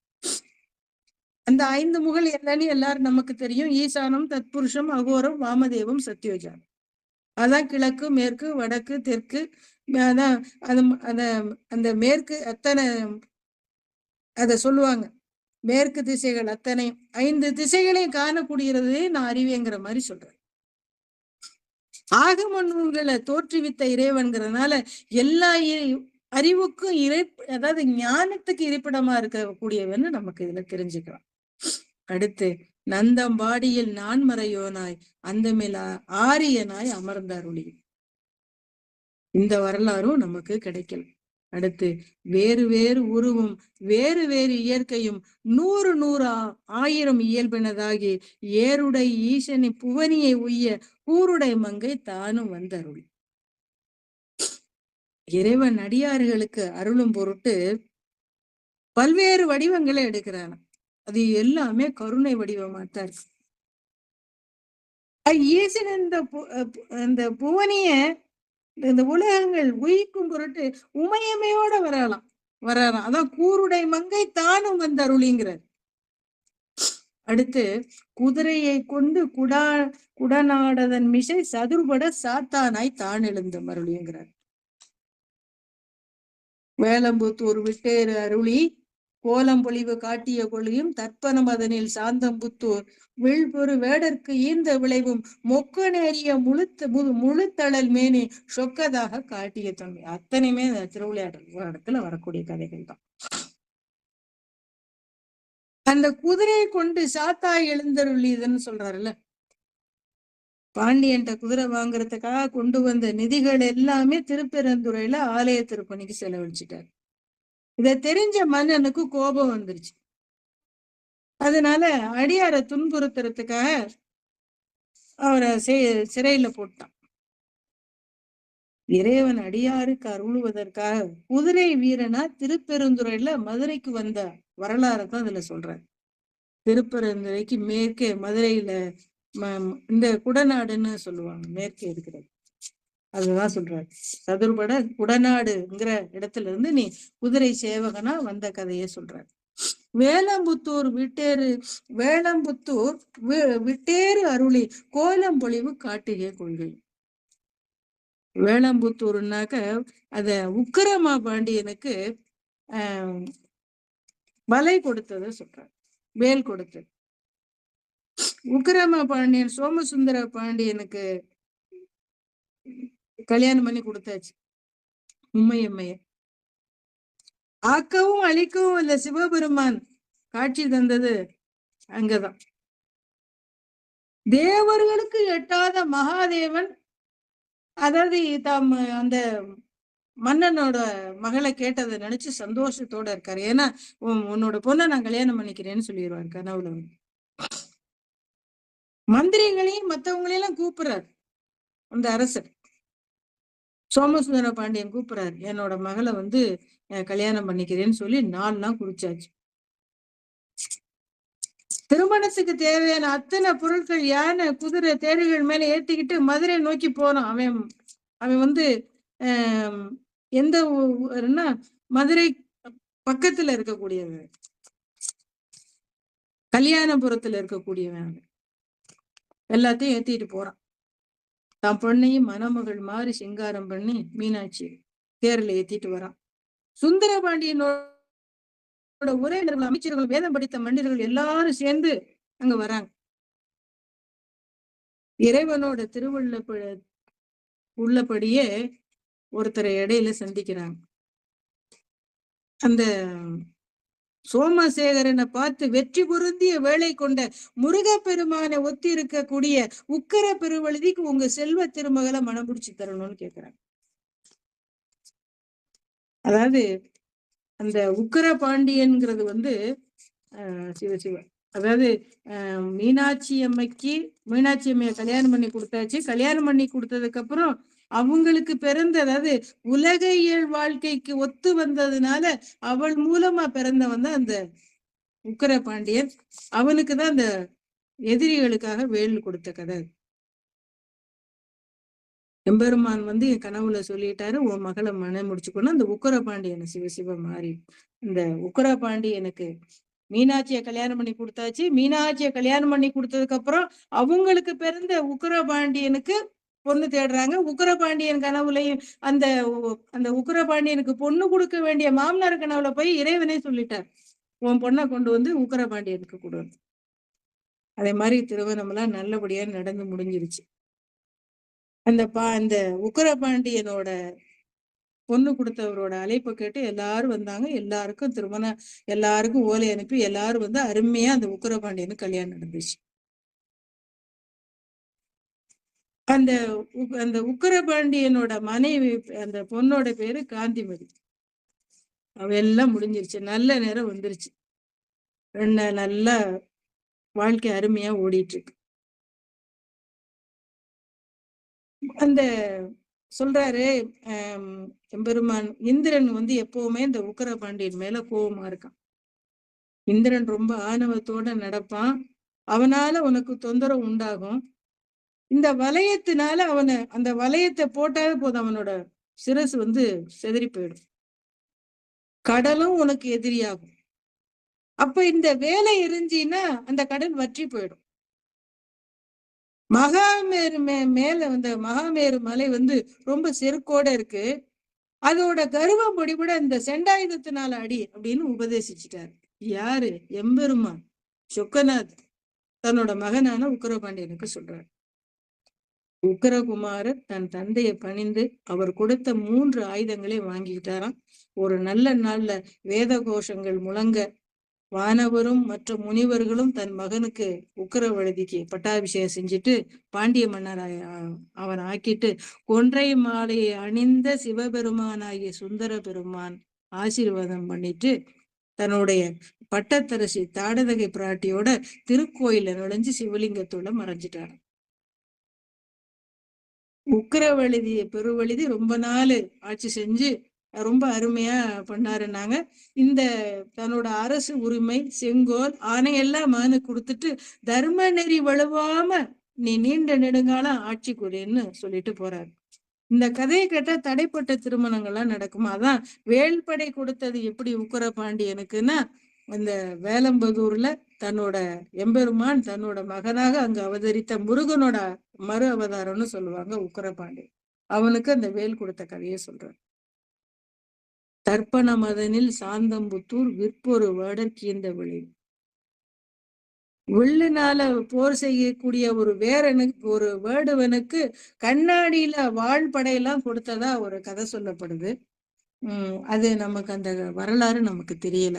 அந்த 5 முகல் என்னன்னு எல்லாரும் நமக்கு தெரியும். ஈசானம், தத்புருஷம், அகோரம், வாமதேவம், சத்யோஜானம். அதான் கிழக்கு, மேற்கு, வடக்கு, தெற்கு. அதான் அந்த மேற்கு அத்தனை அத சொல்லுவாங்க. மேற்கு திசைகள் அத்தனை 5 திசைகளையும் காணக்கூடியது நான் அறிவேங்கிற மாதிரி சொல்றேன். ஆகம நூல்களை தோற்றுவித்த இறைவன்கிறதுனால எல்லா அறிவுக்கும் அதாவது ஞானத்துக்கு இருப்பிடமா இருக்கக்கூடியவன்னு நமக்கு இதுல தெரிஞ்சுக்கலாம். அடுத்து நந்தம்பாடியில் நான்மறையோனாய் அந்த ஆரியனாய் அமர்ந்தாருளி. இந்த வரலாறும் நமக்கு கிடைக்கல. அடுத்து வேறு வேறு உருவும் வேறு வேறு இயற்கையும் 100 1000 இயல்பினதாகி ஏருடை ஈசனி புவனியை உய்ய கூருடை மங்கை தானும் வந்தருள். இறைவன் அடியார்களுக்கு அருளும் பொருட்டு பல்வேறு வடிவங்களை எடுக்கிறான. அது எல்லாமே கருணை வடிவமாத்தான் இருக்கு. ஈசன் இந்த புவனிய இந்த உலகங்கள் உயிக்கும் பொருட்டு உமையமையோட வராலாம். அதான் கூருடை மங்கை தானும் வந்த அருளிங்கிறார். அடுத்து குதிரையை கொண்டு குடநாடதன் மிசை சதுர்பட சாத்தானாய் தான் எழுந்த அருளிங்கிறார். வேலம்புத்தூர் விட்டேறு அருளி கோலம் பொழிவு காட்டிய கொள்கையும் தற்பனம் அதனில் சாந்தம் புத்தூர் விழ்பொரு வேடற்கு ஈந்த விளைவும் மொக்க நேரிய முழுத்தழல் மேனி சொக்கதாக காட்டிய தன்மை. அத்தனையுமே திருவிளையாடல் வரக்கூடிய கதைகள் தான். அந்த குதிரையை கொண்டு சாத்தாய் எழுந்தருளியதுன்னு சொல்றாருல்ல, பாண்டியன்ட்ட குதிரை வாங்குறதுக்காக கொண்டு வந்த நிதிகள் எல்லாமே திருப்பெருந்துறையில ஆலய திருப்பணிக்கு செலவழிச்சிட்டாரு. இத தெரிஞ்ச மன்னனுக்கு கோபம் வந்துருச்சு. அதனால அடியாரை துன்புறுத்துறதுக்காக அவரை சிறையில போட்டான். இறைவன் அடியாருக்கு அருளுவதற்காக குதிரை வீரனா திருப்பெருந்துறையில மதுரைக்கு வந்த வரலாறு தான் அதுல சொல்றாரு. திருப்பெருந்துறைக்கு மேற்கே மதுரையில இந்த குடநாடுன்னு சொல்லுவாங்க, மேற்கே இருக்கிறது. அதுதான் சொல்றாரு. சதுர்பட குடநாடுங்கிற இடத்துல இருந்து நீ குதிரை சேவகனா வந்த கதையை சொல்றாரு. வேலம்புத்தூர் விட்டேறு அருளி கோலம் பொழிவு காட்டுகே கொள்கை. வேலம்புத்தூர்னாக்க அத உக்கிரமா பாண்டியனுக்கு வலை கொடுத்தத சொல்றார், வேல் கொடுத்தது. உக்கிரமா பாண்டியன் சோமசுந்தர பாண்டியனுக்கு கல்யாணம் பண்ணி கொடுத்தாச்சு உம்மையம்மைய. ஆக்கவும் அழிக்கவும் இல்ல சிவபெருமான் காட்சி தந்தது அங்கதான். தேவர்களுக்கு எட்டாத மகாதேவன், அதாவது அந்த மன்னனோட மகளை கேட்டதை நினைச்சு சந்தோஷத்தோட இருக்காரு. ஏன்னா உன்னோட பொண்ணை நான் கல்யாணம் பண்ணிக்கிறேன்னு சொல்லிடுவாரு கனவுல. மந்திரிகளையும் மற்றவங்களையெல்லாம் கூப்பிடுறாரு அந்த அரசர். சோமசுந்தர பாண்டியன் கூப்பிடுறாரு, என்னோட மகளை வந்து கல்யாணம் பண்ணிக்கிறேன்னு சொல்லி 4 நாள் குடிச்சாச்சு. திருமணத்துக்கு தேவையான அத்தனை பொருட்கள் யானை, குதிரை, தேடிகள் மேல ஏத்திக்கிட்டு மதுரை நோக்கி போறான். அவன் அவன் வந்து எந்த ஊருன்னா மதுரை பக்கத்துல இருக்கக்கூடியவன், கல்யாணபுரத்துல இருக்கக்கூடியவன். எல்லாத்தையும் ஏத்திட்டு போறான். தான் பொண்ணையும் மணமகள் மாதிரி சிங்காரம் பண்ணி மீனாட்சி தேர்ல ஏத்திட்டு வரான். சுந்தரபாண்டியனோட உறவினர்கள், அமைச்சர்கள், வேதம் படித்த மனிதர்கள் எல்லாரும் சேர்ந்து அங்க வராங்க. இறைவனோட திருவள்ள உள்ளபடியே ஒருத்தரை இடையில சந்திக்கிறாங்க. அந்த சோமசேகரனை பார்த்து வெற்றி பொருந்திய வேலை கொண்ட முருகப்பெருமானை ஒத்தி இருக்கக்கூடிய உக்கர பெருவழுதிக்கு உங்க செல்வ திருமகளை மனம் பிடிச்சு தரணும்னு கேக்குறாங்க. அதாவது அந்த உக்கர பாண்டியன்கிறது வந்து சிவ அதாவது மீனாட்சி அம்மைய கல்யாணம் பண்ணி கொடுத்தாச்சு. கல்யாணம் பண்ணி கொடுத்ததுக்கு அப்புறம் அவங்களுக்கு பிறந்த, அதாவது உலக இயல் வாழ்க்கைக்கு ஒத்து வந்ததுனால அவள் மூலமா பிறந்தவன் தான் அந்த உக்கர பாண்டியன். அவனுக்குதான் அந்த எதிரிகளுக்காக வேல் கொடுத்த கதை. எம்பெருமான் வந்து என் கனவுல சொல்லிட்டாரு, உன் மகளை மனம் முடிச்சுக்கணும். அந்த உக்கர பாண்டியனை சிவ மாறி இந்த உக்கர பாண்டியனுக்கு மீனாட்சியை கல்யாணம் பண்ணி கொடுத்தாச்சு. மீனாட்சியை கல்யாணம் பண்ணி கொடுத்ததுக்கு அப்புறம் அவங்களுக்கு பிறந்த உக்கர பாண்டியனுக்கு பொண்ணு தேடுறாங்க. உக்கர பாண்டியன் கனவுலையும் அந்த அந்த உக்கர பாண்டியனுக்கு பொண்ணு கொடுக்க வேண்டிய மாமனார் கனவுல போய் இறைவனே சொல்லிட்டார், உன் பொண்ணை கொண்டு வந்து உக்கர பாண்டியனுக்கு கொடு. அதே மாதிரி திருமணம் எல்லாம் நல்லபடியா நடந்து முடிஞ்சிருச்சு. அந்த உக்கர பாண்டியனோட பொண்ணு கொடுத்தவரோட அழைப்பை கேட்டு எல்லாரும் வந்தாங்க. எல்லாருக்கும் ஓலை அனுப்பி எல்லாரும் வந்து அருமையா அந்த உக்கரபாண்டியனு கல்யாணம் நடந்துச்சு. அந்த அந்த உக்கரபாண்டியனோட மனைவி, அந்த பொண்ணோட பேரு காந்திமதி. எல்லாம் முடிஞ்சிருச்சு, நல்ல நேரம் வந்துருச்சு. நல்ல வாழ்க்கை அருமையா ஓடிட்டு இருக்கு. அந்த சொல்றாரு எம்பெருமான் இந்திரன் வந்து எப்பவுமே இந்த உக்கர பாண்டியன் மேல கோபமா இருக்கான். இந்திரன் ரொம்ப ஆணவத்தோட நடப்பான். அவனால உனக்கு தொந்தரவு உண்டாகும். இந்த வலயத்தினால அந்த வலயத்தை போட்டாவே போதும், அவனோட சிரசு வந்து செதறி போயிடும். கடலும் உனக்கு எதிரியாகும். அப்ப இந்த வேலை எரிஞ்சின்னா அந்த கடல் வற்றி போயிடும். மகாமேரு மேல வந்து மகாமேரு மலை வந்து ரொம்ப செருக்கோட இருக்கு. அதோட கர்வம் பொடிபட இந்த செண்டாயுதத்தினால அடி அப்படின்னு உபதேசிச்சுட்டாரு. யாரு? எம்பெருமான் சொக்கநாத் தன்னோட மகனான உக்கரபாண்டியனுக்கு சொல்றாரு. உக்கரகுமாரர் தன் தந்தையை பணிந்து அவர் கொடுத்த 3 ஆயுதங்களை வாங்கிக்கிட்டாராம். ஒரு நல்ல நாள்ல வேத கோஷங்கள் முழங்க வானவரும் மற்ற முனிவர்களும் தன் மகனுக்கு உக்கரவழுதிக்கு பட்டாபிஷேகம் செஞ்சுட்டு பாண்டிய மன்னராய் அவன் ஆக்கிட்டு கொன்றை மாலையை அணிந்த சிவபெருமானாகிய சுந்தர பெருமான் ஆசீர்வாதம் பண்ணிட்டு தன்னுடைய பட்டத்தரசி தாடதகை பிராட்டியோட திருக்கோயில நுழைஞ்சு சிவலிங்கத்தோட மறைஞ்சிட்டாரு. உக்கரவழுதி பெருவழுதி ரொம்ப நாள் ஆட்சி செஞ்சு ரொம்ப அருமையா பண்ணாருன்னாங்க. இந்த தன்னோட அரசு உரிமை, செங்கோல், ஆணையெல்லாம் மகனுக்கு கொடுத்துட்டு தர்ம நெறி வலுவாம நீ நீண்ட நெடுங்காலம் ஆட்சி கொடின்னு சொல்லிட்டு போறாரு. இந்த கதையை கேட்டா தடைப்பட்ட திருமணங்கள்லாம் நடக்குமா? அதான் வேல்படை கொடுத்தது எப்படி உக்கர பாண்டியனுக்குன்னா, இந்த வேலம்பதூர்ல தன்னோட எம்பெருமான் தன்னோட மகனாக அங்க அவதரித்த முருகனோட மறு அவதாரம்னு சொல்லுவாங்க உக்கரபாண்டி. அவனுக்கு அந்த வேல் கொடுத்த கதையை சொல்றார். தர்ப்பண மதனில் சாந்தம்புத்தூர் விற்பொரு வேடற்கீந்த விளைவு. வெள்ளினால போர் செய்யக்கூடிய ஒரு வேடுவனுக்கு கண்ணாடியில வாழ்படையெல்லாம் கொடுத்ததா ஒரு கதை சொல்லப்படுது. அது நமக்கு அந்த வரலாறு நமக்கு தெரியல.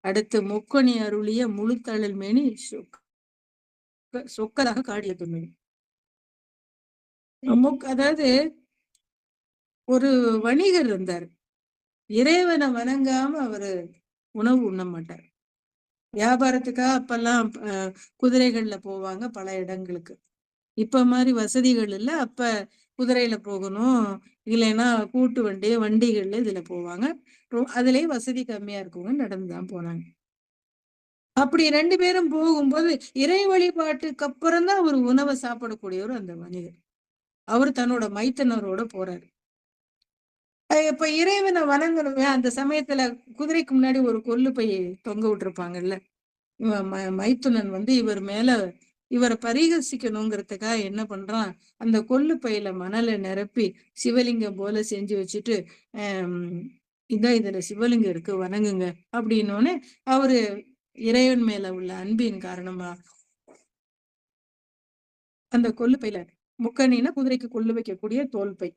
அடுத்து முக்கணி அருளிய முழுத்தழல் மேனி சொக்கலாக காடிய துணை. அதாவது ஒரு வணிகர் இருந்தார். இறைவனை வணங்காம அவரு உணவு உண்ண மாட்டார். வியாபாரத்துக்காக அப்பெல்லாம் குதிரைகள்ல போவாங்க பல இடங்களுக்கு. இப்ப மாதிரி வசதிகள் இல்லை. அப்ப குதிரையில போகணும், இல்லைன்னா கூட்டு வண்டி வண்டிகள்ல இதுல போவாங்க. அதுலயே வசதி கம்மியா இருக்கவங்க நடந்துதான் போனாங்க. அப்படி 2 பேரும் போகும்போது இறை வழிபாட்டுக்கு அப்புறம் தான் ஒரு உணவை சாப்பிடக்கூடியவர் அந்த மனிதர். அவரு தன்னோட மைத்துனரோட போறாரு. இப்ப இறைவனை வணங்கணுமே அந்த சமயத்துல குதிரைக்கு முன்னாடி ஒரு கொள்ளு பை தொங்க விட்டுருப்பாங்கல்ல. மைத்துனன் வந்து இவர் மேல இவரை பரிகசிக்கணுங்கிறதுக்காக என்ன பண்றான், அந்த கொள்ளு பையில மணலை நிரப்பி சிவலிங்கம் போல செஞ்சு வச்சுட்டு, இதான் இதுல சிவலிங்கம் இருக்கு வணங்குங்க அப்படின்னோடனே அவரு இறைவன் மேல உள்ள அன்பின் காரணமா அந்த கொள்ளு பையில முக்கணினா குதிரைக்கு கொள்ளு வைக்கக்கூடிய தோல் பை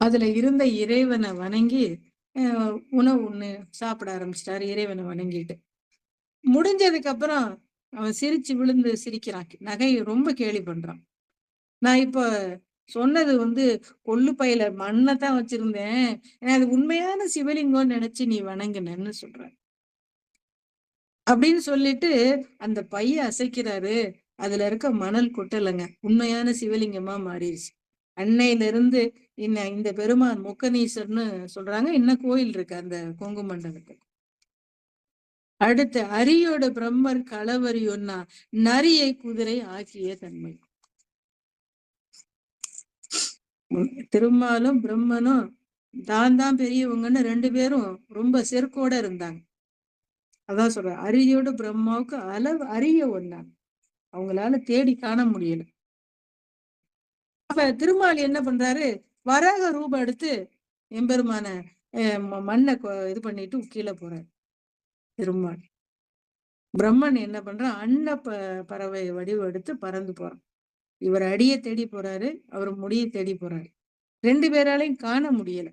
அதுல இருந்த இறைவனை வணங்கி உணவு ஒண்ணு சாப்பிட ஆரம்பிச்சிட்டாரு. இறைவனை வணங்கிட்டு முடிஞ்சதுக்கு அப்புறம் அவன் சிரிச்சு விழுந்து சிரிக்கிறான். நகை ரொம்ப கேலி பண்றான். நான் இப்ப சொன்னது வந்து கொள்ளு பையில மண்ணத்தான் வச்சிருந்தேன். அது உண்மையான சிவலிங்கம்னு நினைச்சு நீ வணங்கினன்னு சொல்ற அப்படின்னு சொல்லிட்டு அந்த பைய அசைக்கிறாரு. அதுல இருக்க மணல் கொட்டலைங்க. உண்மையான சிவலிங்கமா மாறிடுச்சு. அன்னையில இருந்து இந்த பெருமான் முக்கனீஸ்வரன்னு சொல்றாங்க. இன்னும் கோயில் இருக்கு அந்த கொங்கு மண்டலத்துல. அடுத்து அரியோட பிரம்மர் களவரியோன்னா நரியை குதிரை ஆக்கிய தன்மை. திருமாலும் பிரம்மனும் தான் பெரியவங்கன்னு 2 பேரும் ரொம்ப செருக்கோட இருந்தாங்க. அதான் சொல்ற அரியோட பிரம்மாவுக்கு அளவு அறிய ஒண்ணாங்க. அவங்களால தேடி காண முடியல. அப்ப திருமால் என்ன பண்றாரு, வராக ரூபம் எடுத்து எம்பெருமான மண்ணை இது பண்ணிட்டு கீழே போறாரு திருமால். பிரம்மன் என்ன பண்றான், பறவை வடிவம் எடுத்து பறந்து போறான். இவர் அடியை தேடி போறாரு, அவர் முடியை தேடி போறாரு. 2 பேராலையும் காண முடியல.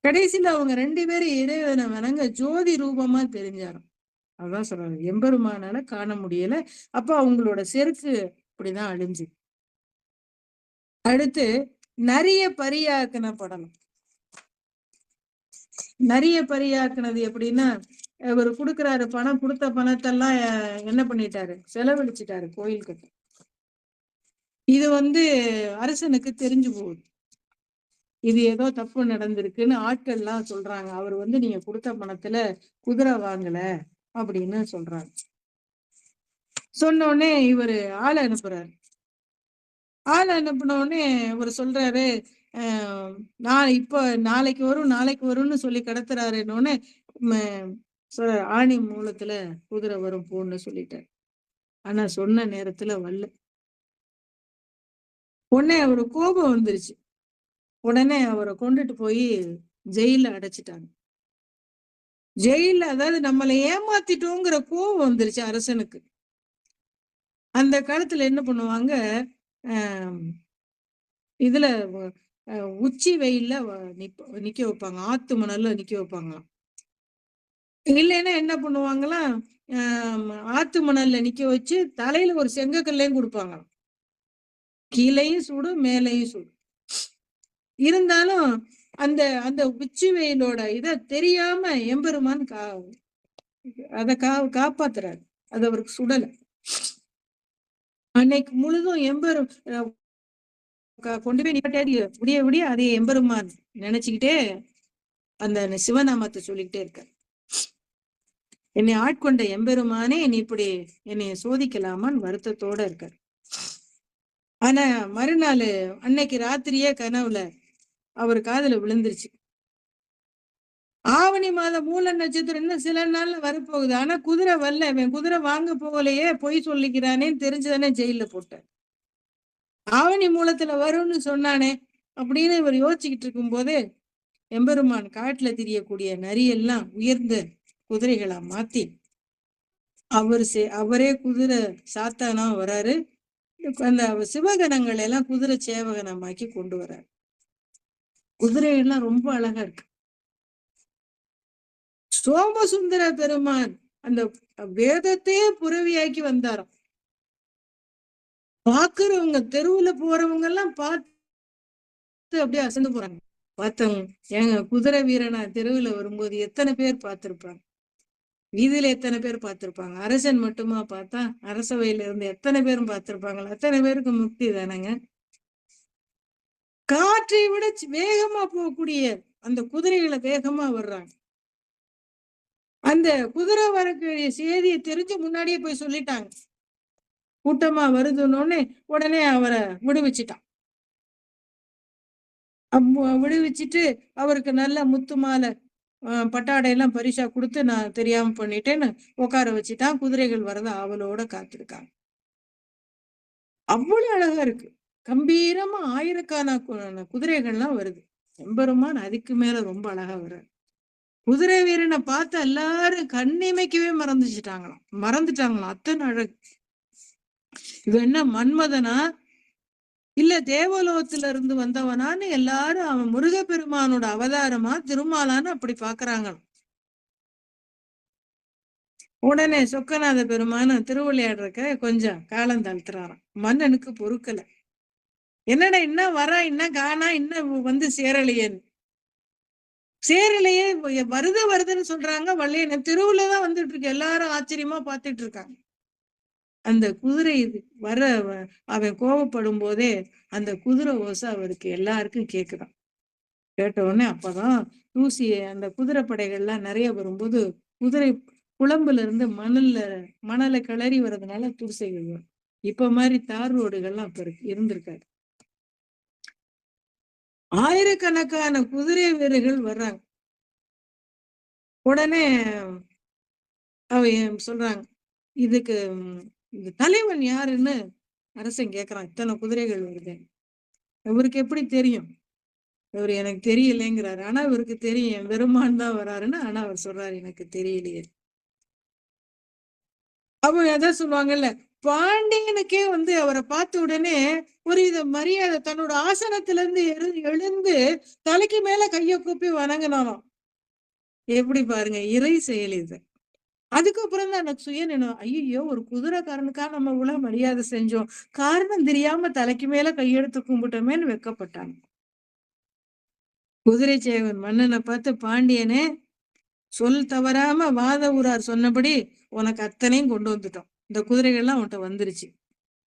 கடைசியில அவங்க 2 பேரும் இறைவனை வணங்க ஜோதி ரூபமா தெரிஞ்சாரும். அதான் சொல்றாரு, எம்பெருமானால காண முடியல. அப்ப அவங்களோட செருக்கு இப்படிதான் அழிஞ்சு. அடுத்து நிறைய பரியாக்கின படணும். நிறைய பரியாக்குனது எப்படின்னா, இவர் கொடுக்குறாரு பணம், கொடுத்த பணத்தெல்லாம் என்ன பண்ணிட்டாரு, செலவழிச்சிட்டாரு கோயிலுக்கு. இது வந்து அரசனுக்கு தெரிஞ்சு போகுது. இது ஏதோ தப்பு நடந்திருக்குன்னு ஆட்கள் எல்லாம் சொல்றாங்க. அவர் வந்து நீங்க கொடுத்த பணத்துல குதிரை வாங்கல அப்படின்னு சொல்றாரு. சொன்ன உடனே இவரு ஆளை அனுப்புறாரு. ஆளை அனுப்பின உடனே இவர் சொல்றாரு, நான் இப்ப நாளைக்கு வரும்னு சொல்லி கடத்துறாருன்னு ஆணி மூலத்துல குதிரை வரும் போன்னு சொல்லிட்டாரு. ஆனா சொன்ன நேரத்துல வரல. உடனே அவரு கோபம் வந்துருச்சு. உடனே அவரை கொண்டுட்டு போய் ஜெயில அடைச்சிட்டாங்க. ஜெயில அதாவது நம்மளை ஏமாத்திட்டோங்கிற கோபம் வந்துருச்சு அரசனுக்கு. அந்த காலத்துல என்ன பண்ணுவாங்க, இதுல உச்சி வெயில்ல நிக்க வைப்பாங்க. ஆத்து மணல்ல நிக்க வைப்பாங்களாம். இல்லைன்னா என்ன பண்ணுவாங்களாம், ஆத்து மணல்ல நிக்க வச்சு தலையில ஒரு செங்கக்கல்லையும் கொடுப்பாங்க. கீழையும் சூடு மேலையும் சூடு. இருந்தாலும் அந்த அந்த உச்சி வெயிலோட இத தெரியாம எம்பெருமான் அத காப்பாத்துறாரு. அது அவருக்கு சுடல. அன்னைக்கு முழுதும் கொண்டு போய் நிப்பாட்டி விடிய விடிய அதே எம்பெருமான் நினைச்சுக்கிட்டே அந்த சிவநாமத்தை சொல்லிக்கிட்டே இருக்க. என்னை ஆட்கொண்ட எம்பெருமானே நீ இப்படி என்னை சோதிக்கலாமான்னு வருத்தத்தோட இருக்க. ஆனா மறுநாள் அன்னைக்கு ராத்திரியே கனவுல அவர் காதுல விழுந்துருச்சு. ஆவணி மாதம் மூல நட்சத்திரம் இன்னும் சில நாள்ல வரப்போகுது. ஆனா குதிரை வரல. இவன் குதிரை வாங்க போகலையே, பொய் சொல்லிக்கிறானேன்னு தெரிஞ்சுதானே ஜெயில போட்டார். ஆவணி மூலத்துல வரும்னு சொன்னானே அப்படின்னு இவர் யோசிச்சுக்கிட்டு இருக்கும் போது எம்பெருமான் காட்டுல திரியக்கூடிய நரியெல்லாம் உயர்ந்த குதிரைகளா மாத்தி அவரே குதிரை சாத்தானா வராரு. அந்த சிவகணங்களை எல்லாம் குதிரை சேவகனமாக்கி கொண்டு வர்றாரு. குதிரையெல்லாம் ரொம்ப அழகா இருக்கு. சோமசுந்தர பெருமான் அந்த வேதத்தையே புறவியாக்கி வந்தாராம். பாக்குறவங்க தெருவுல போறவங்க எல்லாம் பார்த்து அப்படியே அசந்து போறாங்க. பார்த்தவங்க ஏங்க குதிரை வீரனா தெருவுல வரும்போது எத்தனை பேர் பார்த்திருப்பாங்க, வீதியில எத்தனை பேர் பார்த்திருப்பாங்க. அரசன் மட்டுமா பார்த்தா, அரசவையில இருந்து எத்தனை பேரும் பார்த்திருப்பாங்களா? அத்தனை பேருக்கு முக்தி தானங்க. காற்றை விட வேகமா போகக்கூடிய அந்த குதிரைகளை வேகமா வர்றாங்க. அந்த குதிரை வரக்கூடிய செய்தியை தெரிஞ்சு முன்னாடியே போய் சொல்லிட்டாங்க. கூட்டமா வருதுன்னு உடனே அவரை விடுவிச்சுட்டான். விடுவிச்சுட்டு அவருக்கு நல்ல முத்து மாலை பட்டாடையெல்லாம் பரிசா கொடுத்து நான் தெரியாம பண்ணிட்டேன்னு உட்கார வச்சுட்டான். குதிரைகள் வரத ஆவலோட காத்திருக்காங்க. அவ்வளவு அழகா இருக்கு. கம்பீரமா ஆயிரக்கணக்கான குதிரைகள்லாம் வருது. எம்பெருமான் அதுக்கு மேல ரொம்ப அழகா வர்றாரு. குதிரை வீரனை பார்த்து எல்லாரும் கண்ணிமைக்கவே மறந்துட்டாங்களாம். அத்தனை அழகு. இவன் என்ன மன்மதனா இல்ல தேவலோகத்துல இருந்து வந்தவனான்னு எல்லாரும் அவன் முருகப்பெருமானோட அவதாரமா திருமாலான்னு அப்படி பாக்குறாங்களாம். உடனே சொக்கநாத பெருமான திருவிளையாடுறக்க கொஞ்சம் காலம் தாழ்த்துறாராம். மன்னனுக்கு பொறுக்கல. என்னடா இன்னும் வரா, இன்னும் காணா, இன்னும் வந்து சேரலையேன்னு. சேரலையே, வருதுன்னு சொல்றாங்க. வள்ளியன திருவுலதான் வந்துட்டு இருக்கு. எல்லாரும் ஆச்சரியமா பாத்துட்டு இருக்காங்க. அந்த குதிரை வர அவன் கோவப்படும் போதே அந்த குதிரை ஓசை அவருக்கு எல்லாருக்கும் கேக்குதான். கேட்ட உடனே அப்பதான் தூசி அந்த குதிரை படைகள்லாம் நிறைய வரும்போது குதிரை குழம்புல இருந்து மணலை கிளறி வர்றதுனால தூசைகள் வரும். இப்ப மாதிரி தார் ரோடுகள்லாம் அப்ப இருந்திருக்காரு. ஆயிரக்கணக்கான குதிரை வீரர்கள் வர்றாங்க. உடனே அவ சொல்றாங்க, இதுக்கு இந்த தலைவன் யாருன்னு அரசன் கேக்குறான். இத்தனை குதிரைகள் வருது, இவருக்கு எப்படி தெரியும்? இவர் எனக்கு தெரியலைங்கிறாரு. ஆனா இவருக்கு தெரியும் பெருமான் தான் வராருன்னு. ஆனா அவர் சொல்றாரு எனக்கு தெரியலையே. அவங்க எதாவது சொல்லுவாங்கல்ல, பாண்டியனுக்கே வந்து அவரை பார்த்த உடனே ஒரு வித மரியாதை, தன்னோட ஆசனத்துல இருந்து எழுந்து தலைக்கு மேல கைய கூப்பி வணங்கினாலும். எப்படி பாருங்க, இறை செயல் இது. அதுக்கப்புறம் தான் எனக்கு சுயநினைவு, ஐயோ ஒரு குதிரைக்காரனுக்காக நம்ம இவ்வளவு மரியாதை செஞ்சோம், காரணம் தெரியாம தலைக்கு மேல கையெடுத்து கும்பிட்டோமேன்னு வெக்கப்பட்டாங்க. குதிரை சேவன் மன்னனை பார்த்து, பாண்டியனே சொல் தவறாம வாத ஊரார் சொன்னபடி உனக்கு அத்தனையும் கொண்டு வந்துட்டோம். இந்த குதிரைகள்லாம் உன்கிட்ட வந்துருச்சு.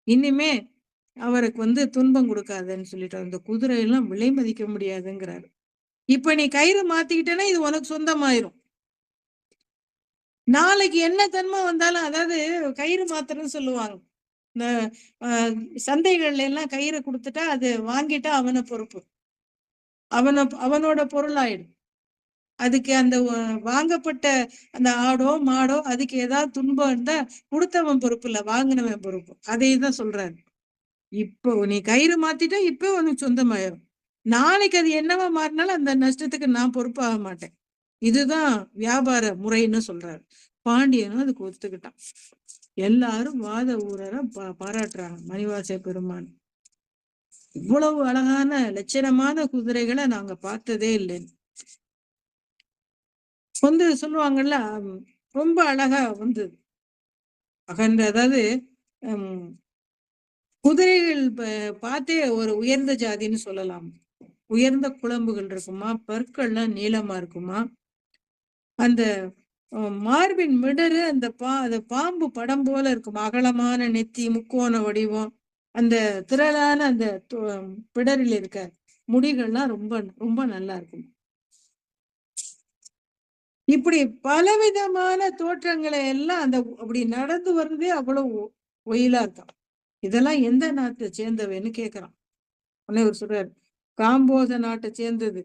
இனிமே அவருக்கு வந்து துன்பம் கொடுக்காதுன்னு சொல்லிட்டோம். இந்த குதிரையெல்லாம் விலை மதிக்க முடியாதுங்கிறாரு. இப்ப நீ கயிறு மாத்திக்கிட்டேன்னா இது உனக்கு சொந்தமாயிரும். நாளைக்கு என்ன தன்மை வந்தாலும், அதாவது கயிறு மாத்திரன்னு சொல்லுவாங்க. இந்த சந்தைகள்ல எல்லாம் கயிறு கொடுத்துட்டா அது வாங்கிட்டா அவன பொறுப்பு, அவனோட பொருள் ஆயிடும். அதுக்கு அந்த வாங்கப்பட்ட அந்த ஆடோ மாடோ அதுக்கு ஏதாவது துன்பம் இருந்தா கொடுத்தவன் பொறுப்பு இல்ல, வாங்கினவன் பொறுப்பு. அதைதான் சொல்றாரு. இப்போ நீ கயிறு மாத்திட்டா இப்ப உனக்கு சொந்தமாயிரும். நாளைக்கு அது என்னவா மாறினாலும் அந்த நஷ்டத்துக்கு நான் பொறுப்பாக மாட்டேன். இதுதான் வியாபார முறைன்னு சொல்றாரு. பாண்டியனும் அதுக்கு ஒத்துக்கிட்டான். எல்லாரும் வாத ஊரரை பாராட்டுறாங்க. மணிவாச பெருமான் இவ்வளவு அழகான லட்சணமான குதிரைகளை நாங்க பார்த்ததே இல்லைன்னு வந்து சொல்லுவாங்கல்ல. ரொம்ப அழகா வந்து அகன்ற, அதாவது குதிரைகள் பார்த்தே ஒரு உயர்ந்த ஜாதின்னு சொல்லலாம். உயர்ந்த குழம்புகள் இருக்குமா, பற்கள்லாம் நீளமா இருக்குமா, அந்த மார்பின் மிடரு அந்த பாம்பு படம் போல இருக்கும், அகலமான நெத்தி, முக்கோண வடிவம், அந்த திரளான அந்த பிடரில் இருக்க முடிகள்லாம் ரொம்ப ரொம்ப நல்லா இருக்கும். இப்படி பலவிதமான தோற்றங்களை எல்லாம் அந்த அப்படி நடந்து வர்றதே அவ்வளவு ஒயிலா இருக்கான். இதெல்லாம் எந்த நாட்டை சேர்ந்தவன்னு கேக்குறான். உடனே ஒரு சொல்றாரு, காம்போத நாட்டை சேர்ந்தது.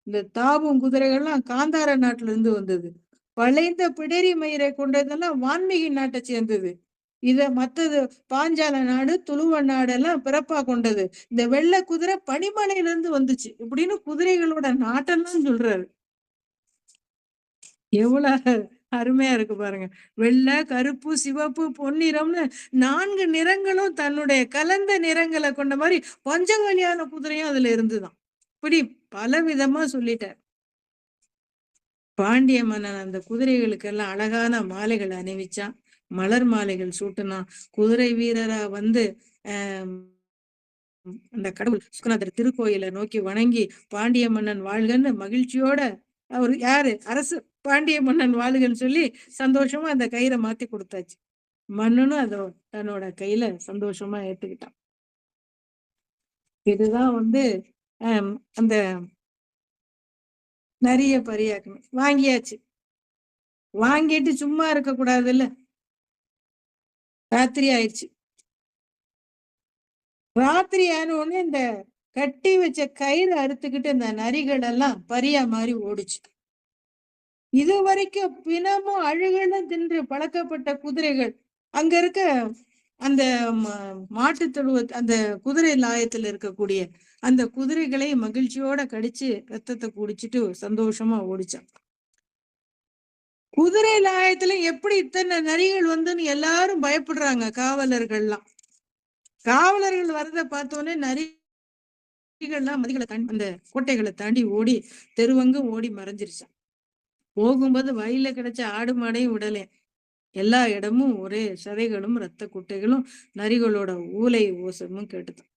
இந்த தாவும் குதிரைகள்லாம் காந்தார நாட்டுல இருந்து வந்தது. வளைந்த பிடரி மயிரை கொண்டதெல்லாம் வான்மீகி நாட்டை சேர்ந்தது. மத்தது பாஞ்சால நாடு, துளுவ நாடு எல்லாம் பிறப்பா கொண்டது. இந்த வெள்ளை குதிரை பனிமலையில இருந்து வந்துச்சு இப்படின்னு குதிரைகளோட நாட்டெல்லாம் சொல்றாரு. எவ்வளவு அருமையா இருக்கு பாருங்க. வெள்ளை, கருப்பு, சிவப்பு, பொன்னிறம்னு 4 நிறங்களும் தன்னுடைய கலந்த நிறங்களை கொண்ட மாதிரி பஞ்சகல்யாண குதிரையும் அதுல இருந்துதான். இப்படி பல விதமா சொல்லிட்டார். பாண்டிய மன்னன் அந்த குதிரைகளுக்கு எல்லாம் அழகான மாலைகள் அணிவிச்சான், மலர் மாலைகள் சூட்டினான். குதிரை வீரரா வந்து அந்த கடவுள் சுக்கநாதர் திருக்கோயிலை நோக்கி வணங்கி பாண்டிய மன்னன் வாழ்கன்னு மகிழ்ச்சியோட, அவர் யாரு அரசு பாண்டிய மன்னன் வாழ்கன்னு சொல்லி சந்தோஷமா அந்த கயிறை மாத்தி கொடுத்தாச்சு. மன்னனும் அதை தன்னோட கையில சந்தோஷமா ஏத்துக்கிட்டான். இதுதான் வந்து அந்த நிறைய பரியாக்கணும் வாங்கியாச்சு. வாங்கிட்டு சும்மா இருக்க கூடாதுல்ல. ராத்திரி ஆயிடுச்சு. ராத்திரி ஆன உடனே இந்த கட்டி வச்ச கயிறு அறுத்துக்கிட்டு இந்த நரிகள் எல்லாம் பரியா மாதிரி ஓடிச்சு. இது வரைக்கும் பிணமும் அழுகலும் தின்று பழக்கப்பட்ட குதிரைகள் அங்க இருக்க அந்த மாட்டு தொழுவ அந்த குதிரை லாயத்துல இருக்கக்கூடிய அந்த குதிரைகளை மகிழ்ச்சியோட கடிச்சு ரத்தத்தை குடிச்சிட்டு சந்தோஷமா ஓடிச்சான். குதிரை லாயத்துல எப்படி இத்தனை நரிகள் வந்துன்னு எல்லாரும் பயப்படுறாங்க. காவலர்கள்லாம் காவலர்கள் வரத பார்த்தோன்னே நரிகள்லாம் மதிகளை தாண்டி அந்த கோட்டைகளை தாண்டி ஓடி தெருவங்கும் ஓடி மறைஞ்சிருச்சான். போகும்போது வயல்ல கிடைச்ச ஆடு மாடையும் விடலே. எல்லா இடமும் ஒரே சதைகளும் ரத்த குட்டைகளும் நரிகளோட ஊலை ஓசமும் கேட்டுதான்.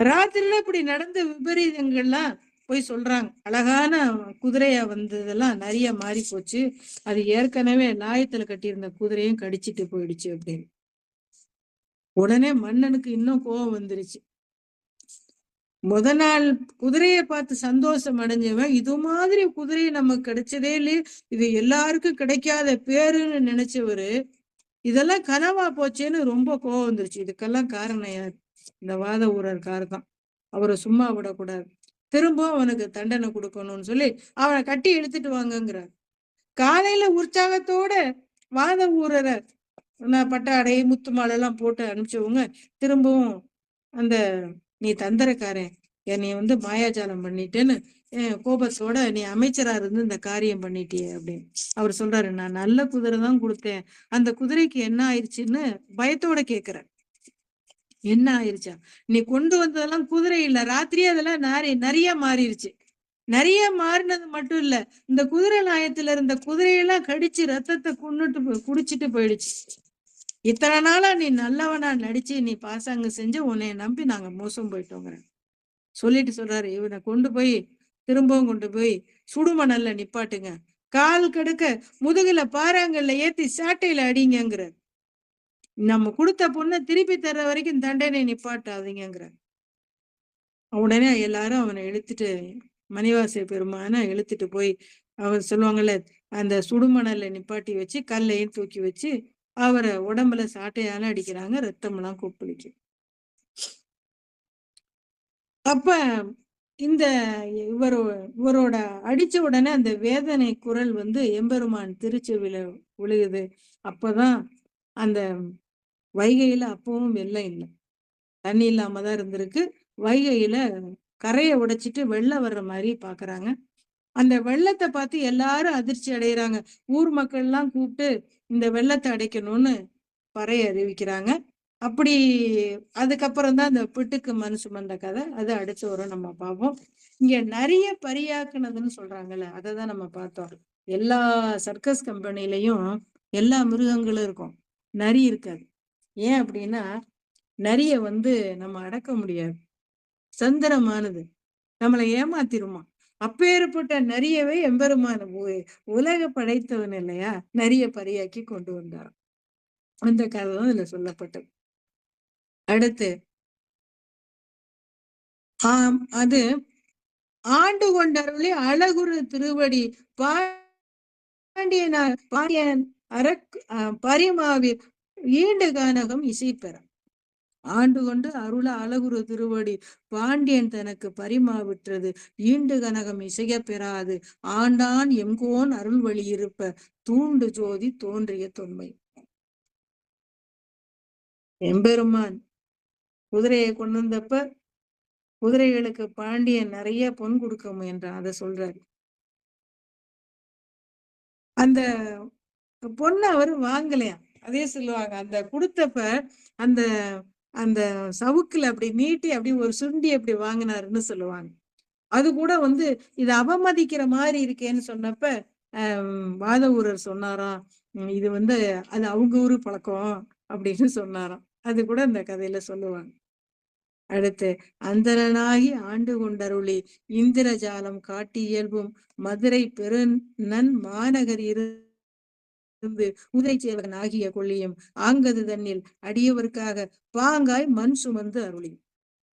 ராத்திரில இப்படி நடந்த விபரீதங்கள்லாம் போய் சொல்றாங்க. அழகான குதிரையா வந்ததெல்லாம் நிறைய மாறி போச்சு. அது ஏற்கனவே லாயத்துல கட்டியிருந்த குதிரையும் கடிச்சிட்டு போயிடுச்சு அப்படின்னு. உடனே மன்னனுக்கு இன்னும் கோபம் வந்துருச்சு. முத நாள் குதிரைய பார்த்து சந்தோஷம் அடைஞ்சவன் இது மாதிரி குதிரை நமக்கு கிடைச்சதே இல்லையே, இது எல்லாருக்கும் கிடைக்காத பேருன்னு நினைச்சவரு இதெல்லாம் கனவா போச்சேன்னு ரொம்ப கோவம் வந்துருச்சு. இதுக்கெல்லாம் காரணம் யார்? இந்த வாத ஊரர்கார் தான். அவரை சும்மா விடக்கூடாது, திரும்பவும் அவனுக்கு தண்டனை கொடுக்கணும்னு சொல்லி அவனை கட்டி இழுத்துட்டு வாங்கங்கிறார். காலையில உற்சாகத்தோட வாத ஊரரை பட்டாடை முத்து மாலை எல்லாம் போட்டு அனுப்பிச்சவங்க திரும்பவும் அந்த நீ தந்திரக்காரன், என்னை மாயாஜாலம் பண்ணிட்டேன்னு கோபத்தோட நீ அமைச்சரா இருந்து இந்த காரியம் பண்ணிட்டியே அப்படின்னு அவர் சொல்றாரு. நான் நல்ல குதிரை தான் கொடுத்தேன், அந்த குதிரைக்கு என்ன ஆயிடுச்சுன்னு பயத்தோட கேக்குற. என்ன ஆயிடுச்சா? நீ கொண்டு வந்ததெல்லாம் குதிரை இல்ல, ராத்திரியே அதெல்லாம் நிறைய மாறிடுச்சு. நிறைய மாறினது மட்டும் இல்ல, இந்த குதிரை லாயத்துல இருந்த குதிரையெல்லாம் கடிச்சு ரத்தத்தை குடிச்சிட்டு போயிடுச்சு. இத்தனை நாளா நீ நல்லவனா நடிச்சு நீ பாசாங்க செஞ்சு உன்னைய நம்பி நாங்க மோசம் போயிட்டோங்கிற சொல்லிட்டு சொல்றாரு. இவனை திரும்பவும் கொண்டு போய் சுடுமணல்ல நிப்பாட்டுங்க, கால் கடுக்க முதுகுல பாறாங்கல்ல ஏத்தி சாட்டையில அடிங்கிற, நம்ம கொடுத்த பொண்ணை திருப்பி தர்ற வரைக்கும் தண்டனை நிப்பாட்டாதீங்கிற. உடனே எல்லாரும் அவனை இழுத்துட்டு மணிவாச பெருமான இழுத்துட்டு போய் அவர் சொல்லுவாங்கல்ல அந்த சுடுமணல்ல நிப்பாட்டி வச்சு கல்லையும் தூக்கி வச்சு அவரை உடம்புல சாட்டையால அடிக்கிறாங்க. ரத்தம் எல்லாம் கொப்பளிக்கு. அப்ப இந்த இவரோட அடிச்ச உடனே அந்த வேதனை குரல் எம்பெருமான் திருச்செவில விழுகுது. அப்பதான் அந்த வைகையில அப்பவும் வெள்ளம் இல்லை, தண்ணி இல்லாம தான் இருந்திருக்கு. வைகையில கரையை உடைச்சிட்டு வெள்ளம் வர்ற மாதிரி பாக்குறாங்க. அந்த வெள்ளத்தை பார்த்து எல்லாரும் அதிர்ச்சி அடைகிறாங்க. ஊர் மக்கள் எல்லாம் கூப்பிட்டு இந்த வெள்ளத்தை அடைக்கணும்னு பறைய அறிவிக்கிறாங்க. அப்படி அதுக்கப்புறம் தான் இந்த பிட்டுக்கு மண் சுமந்த கதை. அது அடுத்த வரும் நம்ம பார்ப்போம். இங்க நிறைய பரியாக்குனதுன்னு சொல்றாங்கல்ல, அதை தான் நம்ம பார்த்தோம். எல்லா சர்க்கஸ் கம்பெனிலையும் எல்லா மிருகங்களும் இருக்கும், நரி இருக்காது. ஏன் அப்படின்னா நரிய நம்ம அடக்க முடியாது, சந்திரமானது, நம்மளை ஏமாத்திருமா. அப்பேற்பட்ட நரியவே எம்பெருமான உலக படைத்தவன் இல்லையா, நரிய பரியாக்கி கொண்டு வந்தார். அந்த கதை தான் இதுல சொல்லப்பட்டது. அடுத்து அது ஆண்டு கொண்டருளி அழகுரு திருவடி பாண்டியன் பரிமாவி ஈண்டு கானகம் இசைப்பெற. ஆண்டு கொண்டு அருள அழகுரு திருவடி பாண்டியன் தனக்கு பரிமாவிற்றது ஈண்டு கனகம் இசைய பெறாது ஆண்டான் எங்கோன் அருள் வழி இருப்ப தூண்டு ஜோதி தோன்றிய தொன்மை. எம்பெருமான் குதிரையை கொண்டு வந்தப்ப குதிரைகளுக்கு பாண்டியன் நிறைய பொன் கொடுக்க முயன்றான், அதை சொல்றாரு. அந்த பொண்ணை அவரு வாங்கலையா, அதே சொல்லுவாங்க. அந்த கொடுத்தப்ப அந்த அந்த சவுக்குல அப்படி நீட்டி அப்படி ஒரு சுண்டி அப்படி வாங்கினாருன்னு சொல்லுவாங்க. அது கூட இது அவமதிக்கிற மாதிரி இருக்கேன்னு சொன்னப்ப வாத ஊரர் சொன்னாராம், இது அது அவங்க ஊரு பழக்கம் அப்படின்னு சொன்னாராம். அது கூட இந்த கதையில சொல்லுவாங்க. அடுத்து அந்தரனாகி ஆண்டு கொண்டருளி இந்திரஜாலம் காட்டி இயல்பும் மதுரை பெருநன் மாநகர் இருந்து உதிரை சேவகன் ஆகிய கொள்ளியும் ஆங்கது தன்னில் அடியவருக்காக பாங்காய் மண் சுமந்து அருளி.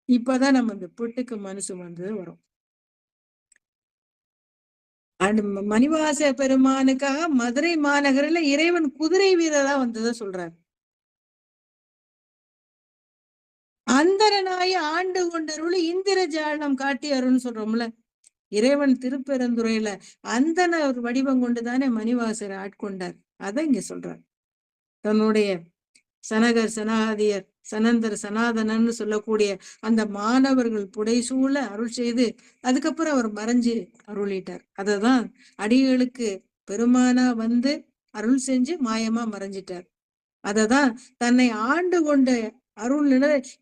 இப்பதான் நம்ம இந்த புட்டுக்கு மனசு வந்து வரும். அந்த மணிவாச பெருமானுக்காக மதுரை மாநகரில இறைவன் குதிரை வீரரா வந்ததை சொல்றாரு. அந்தரனாய ஆண்டு கொண்டருளி இந்திரஜாலம் காட்டி அருள்னு சொல்றோம்ல. இறைவன் திருப்பெருந்துறையில அந்தன ஒரு வடிவம் கொண்டுதானே மணிவாசரை ஆட்கொண்டார். அதை இங்க சொல்றார். தன்னுடைய சனகர் சனாதியர் சனந்தர் சனாதனன்னு சொல்லக்கூடிய அந்த மாணவர்கள் புடைசூழ அருள் செய்து அதுக்கப்புறம் அவர் மறைஞ்சு அருளிட்டார். அததான் அடிகளுக்கு பெருமானா வந்து அருள் செஞ்சு மாயமா மறைஞ்சிட்டார். அததான் தன்னை ஆண்டு கொண்ட அருள்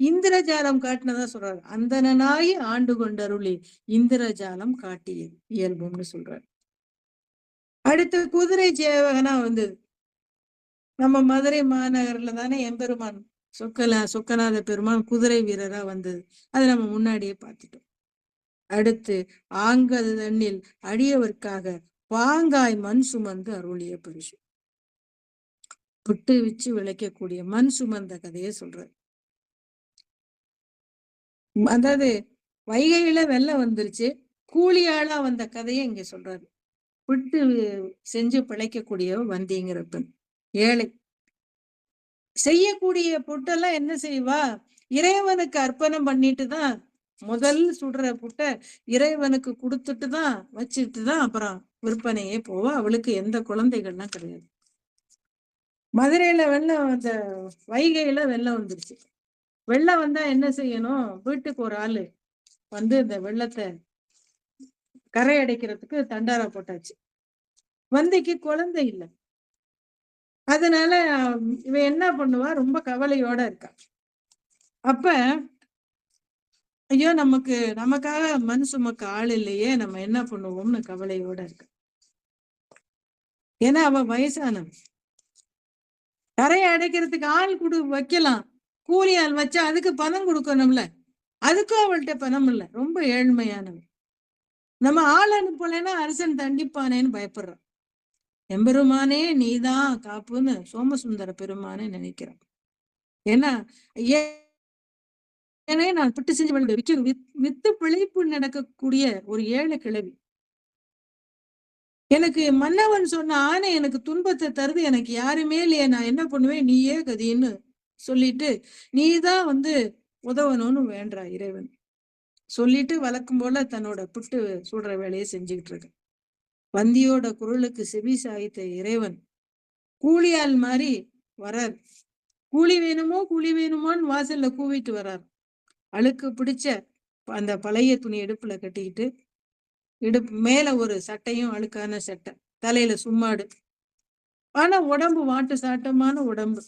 இந்திரஜாலம் காட்டினதா சொல்றாரு. அந்தனாயி ஆண்டு கொண்ட அருளி இந்திரஜாலம் காட்டியது இயல்புன்னு சொல்றாரு. அடுத்து குதிரை சேவகனா வந்தது. நம்ம மதுரை மாநகர்ல தானே எம்பெருமான் சொக்கநாத பெருமான் குதிரை வீரரா வந்தது. அது நம்ம முன்னாடியே பார்த்துட்டோம். அடுத்து ஆங்கது தண்ணில் அடியவர்க்காக பாங்காய் மண் சுமந்து அருளிய பரிசு. புட்டு வச்சு விளைக்கக்கூடிய மண் சுமந்த கதையை சொல்றாரு. அதாவது வைகையில வெள்ளம் வந்துருச்சு, கூலி ஆளா வந்த கதையை இங்க சொல்றாரு. புட்டு செஞ்சு பிழைக்கக்கூடிய வந்திங்கிற பெண் ஏழை. செய்யக்கூடிய புட்டெல்லாம் என்ன செய்வா? இறைவனுக்கு அர்ப்பணம் பண்ணிட்டு தான் முதல் சுடுற புட்டை இறைவனுக்கு கொடுத்துட்டு தான் வச்சுட்டு தான் அப்புறம் விற்பனையே போவா. அவளுக்கு எந்த குழந்தைகள்லாம் கிடையாது. மதுரையில வெள்ளம், அந்த வைகையில வெள்ளம் வந்துருச்சு. வெள்ளம் வந்தா என்ன செய்யணும்? வீட்டுக்கு ஒரு ஆளு வந்து இந்த வெள்ளத்தை கரை அடைக்கிறதுக்கு தண்டாரா போட்டாச்சு. வந்திக்கு குழந்தை இல்லை. அதனால இவ என்ன பண்ணுவா? ரொம்ப கவலையோட இருக்கா. அப்ப ஐயோ, நமக்காக மண் சுமக்க ஆள் இல்லையே, நம்ம என்ன பண்ணுவோம்னு கவலையோட இருக்கு. ஏன்னா அவ வயசானவ. கரையை அடைக்கிறதுக்கு ஆள் வைக்கலாம். கூலி ஆள் வச்சா அதுக்கு பணம் கொடுக்கணும்ல. அதுக்கும் அவள்கிட்ட பணம் இல்லை. ரொம்ப ஏழ்மையானவ. நம்ம ஆள் அனுப்பலைன்னா அரசன் தண்டிப்பானேன்னு பயப்படுறான். எம்பெருமானே நீதான் காப்புன்னு சோமசுந்தர பெருமானே நினைக்கிறான். ஏன்னா ஏன்னா நான் புட்டு செஞ்சு வித்து பிழைப்பு நடக்கக்கூடிய ஒரு ஏழை கிழவி. எனக்கு மன்னவன் சொன்ன ஆணை எனக்கு துன்பத்தை தருது, எனக்கு யாருமே இல்லையே, நான் என்ன பண்ணுவேன், நீயே கதின்னு சொல்லிட்டு நீதான் வந்து உதவணும்னு வேண்டா இறைவன் சொல்லிட்டு வழக்கம் போல தன்னோட புட்டு சுடுற வேலையை செஞ்சுக்கிட்டு இருக்கு. வந்தியோட குரலுக்கு செவி சாய்த்த இறைவன் கூலியால் மாதிரி வரார். கூலி வேணுமோன்னு வாசல்ல கூவிட்டு வர்றார். அழுக்கு பிடிச்ச அந்த பழைய துணி இடுப்புல கட்டிக்கிட்டு, இடுப்பு மேல ஒரு சட்டையும் அழுக்கான சட்டை, தலையில சும்மாடு, ஆனா உடம்பு வாட்டு சாட்டமான உடம்பு,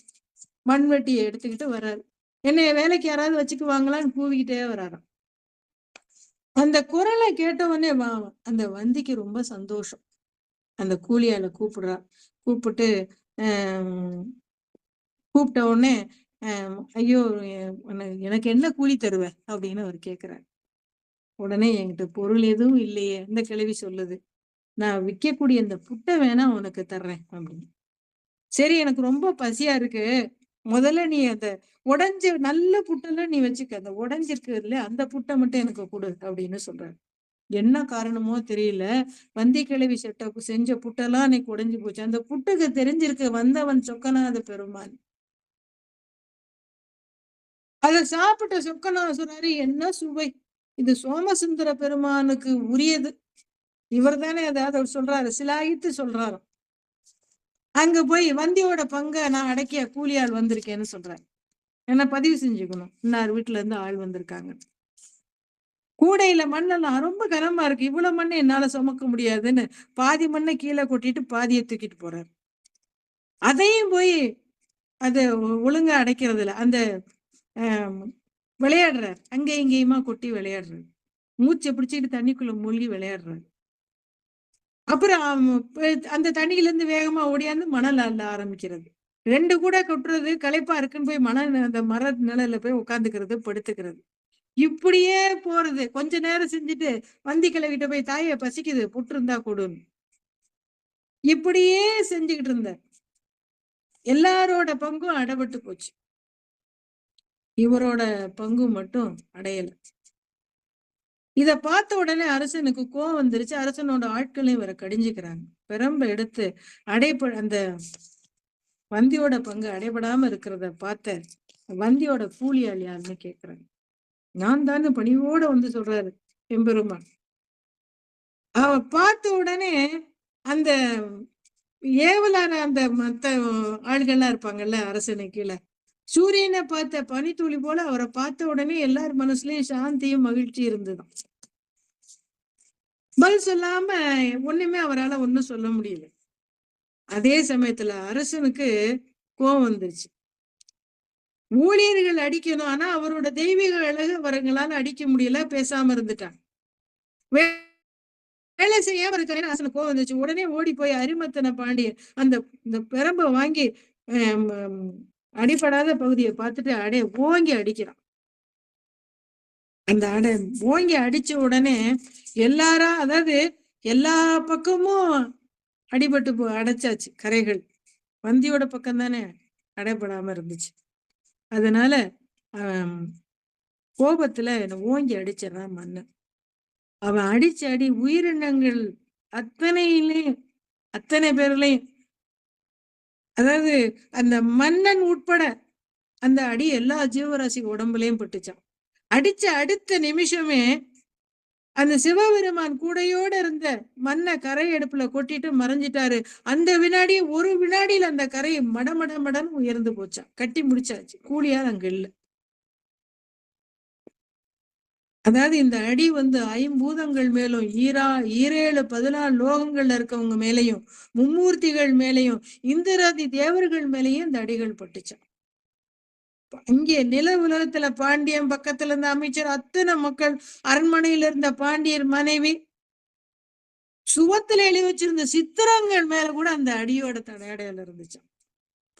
மண்வெட்டியை எடுத்துக்கிட்டு வர்றாரு. என்னைய வேலைக்கு யாராவது வச்சுக்குவாங்களான்னு கூவிக்கிட்டே வர்றாராம். அந்த குரலை கேட்டவொடனே அந்த வந்திக்கு ரொம்ப சந்தோஷம். அந்த கூலியால கூப்பிட்டு கூப்பிட்ட உடனே ஐயோ, எனக்கு என்ன கூலி தருவ அப்படின்னு அவர் கேட்கிறார். உடனே என்கிட்ட பொருள் எதுவும் இல்லையே, அந்த கிழவி சொல்லுது, நான் விற்கக்கூடிய இந்த புட்டை வேணா உனக்கு தர்றேன் அப்படின்னு. சரி, எனக்கு ரொம்ப பசியா இருக்கு, முதல்ல நீ அந்த உடைஞ்ச நல்ல புட்டெல்லாம் நீ வச்சுக்க, அந்த உடைஞ்சிருக்கு இல்ல அந்த புட்டை மட்டும் எனக்கு கொடு அப்படின்னு சொல்றாரு. என்ன காரணமோ தெரியல, வந்தி கிழவி செஞ்ச புட்டெல்லாம் அன்னைக்கு உடைஞ்சு போச்சு. அந்த புட்டுக்கு தெரிஞ்சிருக்கு வந்தவன் சொக்கநாத பெருமான். அதை சாப்பிட்ட சொக்கநாத சொல்றாரு, என்ன சுவை, இது சோமசுந்தர பெருமானுக்கு உரியது. இவர் தானே அதாவது சொல்றாரு, சிலாயித்து சொல்றாரு. அங்க போய் வந்தியோட பங்கை நான் அடக்கிய கூலியால் வந்திருக்கேன்னு சொல்றாரு. என்ன பதிவு செஞ்சுக்கணும், இன்னார் வீட்டுல இருந்து ஆள் வந்திருக்காங்க. கூடையில மண்ணெல்லாம் ரொம்ப கனமா இருக்கு, இவ்வளவு மண்ணை என்னால சுமக்க முடியாதுன்னு பாதி மண்ணை கீழே கொட்டிட்டு பாதியை தூக்கிட்டு போறாரு. அதையும் போய் அது ஒழுங்கா அடைக்கிறது இல்லை. அந்த விளையாடுறாரு, அங்க இங்கேயுமா கொட்டி விளையாடுறாரு, மூச்சை பிடிச்சிட்டு தண்ணிக்குள்ள மூழ்கி விளையாடுறாரு. அப்புறம் அந்த தண்ணியில இருந்து வேகமா ஓடியாந்து மணல் அள்ள ஆரம்பிக்கிறது. 2 கூட கொட்டுறது, களைப்பா இருக்குன்னு போய் அந்த மர நிழல்ல போய் உட்காந்துக்கிறது, படுத்துக்கிறது. இப்படியே போறது. கொஞ்ச நேரம் செஞ்சுட்டு வந்தி கிழவிட்ட போய், தாயை பசிக்குது, புட்டு இருந்தா கொடுன்னு. இப்படியே செஞ்சுக்கிட்டு இருந்த எல்லாரோட பங்கும் அடபட்டு போச்சு. இவரோட பங்கு மட்டும் அடையல. இத பார்த்த உடனே அரசனுக்கு கோவம் வந்துருச்சு. அரசனோட ஆட்களையும் இவரை கடிஞ்சுக்கிறாங்க. பிரம்ப எடுத்து அந்த வந்தியோட பங்கு அடைபடாம இருக்கிறத பார்த்த வந்தியோட கூலியாள் யாருன்னு கேட்கிறாங்க. நான் தானே பணிவோட வந்து சொல்றாரு எம்பெருமான். அவ பார்த்த உடனே அந்த ஏவலான அந்த மத்த ஆள்கள்லாம் இருப்பாங்கல்ல அரசனை கீழே, சூரியனை பார்த்த பனித்துளி போல அவரை பார்த்த உடனே எல்லார் மனசுலயும் சாந்தியும் மகிழ்ச்சி இருந்ததுதான். பதில் சொல்லாம ஒண்ணுமே அவரால் ஒண்ணும் சொல்ல முடியல. அதே சமயத்துல அரசனுக்கு கோபம் வந்துருச்சு. ஊழியர்கள் அடிக்கணும், ஆனா அவரோட தெய்வீக அழகு அவர்களால அடிக்க முடியல, பேசாம இருந்துட்டாங்க. வேலை செய்யாம இருக்கிறேன்னு அரசனுக்கு கோவம் வந்துச்சு. உடனே ஓடி போய் அரிமர்த்தன பாண்டியன் இந்த பிரம்ப வாங்கி அடிபடாத பகுதியை பார்த்துட்டு ஓங்கி அடிக்கிறான். அந்த ஓங்கி அடிச்ச உடனே அதாவது எல்லா பக்கமும் அடிபட்டு அடைச்சாச்சு கரைகள். வந்தியோட பக்கம் தானே அடைபடாம இருந்துச்சு. அதனால கோபத்துல ஓங்கி அடிச்சிடறான் மன்னன். அவன் அடிச்ச அடி உயிரினங்கள் அத்தனை பேர்லையும், அதாவது அந்த மன்னன் உட்பட அந்த அடி எல்லா ஜீவராசி உடம்புலையும் பட்டுச்சான். அடிச்ச அடுத்த நிமிஷமே அந்த சிவபெருமான் கூடையோட இருந்த மண்ணை கரை அடுப்புல கொட்டிட்டு மறைஞ்சிட்டாரு. அந்த வினாடி ஒரு வினாடியில் அந்த கரை மடமடன்னு உயர்ந்து போச்சான். கட்டி முடிச்சாச்சு. கூலியார் அங்க இல்ல. அதாவது இந்த அடி ஐம்பூதங்கள் மேலும் 17 14 லோகங்கள்ல இருக்கவங்க மேலையும் மும்மூர்த்திகள் மேலையும் இந்திராதி தேவர்கள் மேலையும் இந்த அடிகள் பட்டுச்சான். இங்கே நில உலகத்துல பாண்டியன் பக்கத்துல இருந்த அமைச்சர் அத்தனை மக்கள், அரண்மனையில இருந்த பாண்டியர் மனைவி, சுவத்துல எழுதி வச்சிருந்த சித்திரங்கள் மேல கூட அந்த அடியோட தடையடையில இருந்துச்சான்.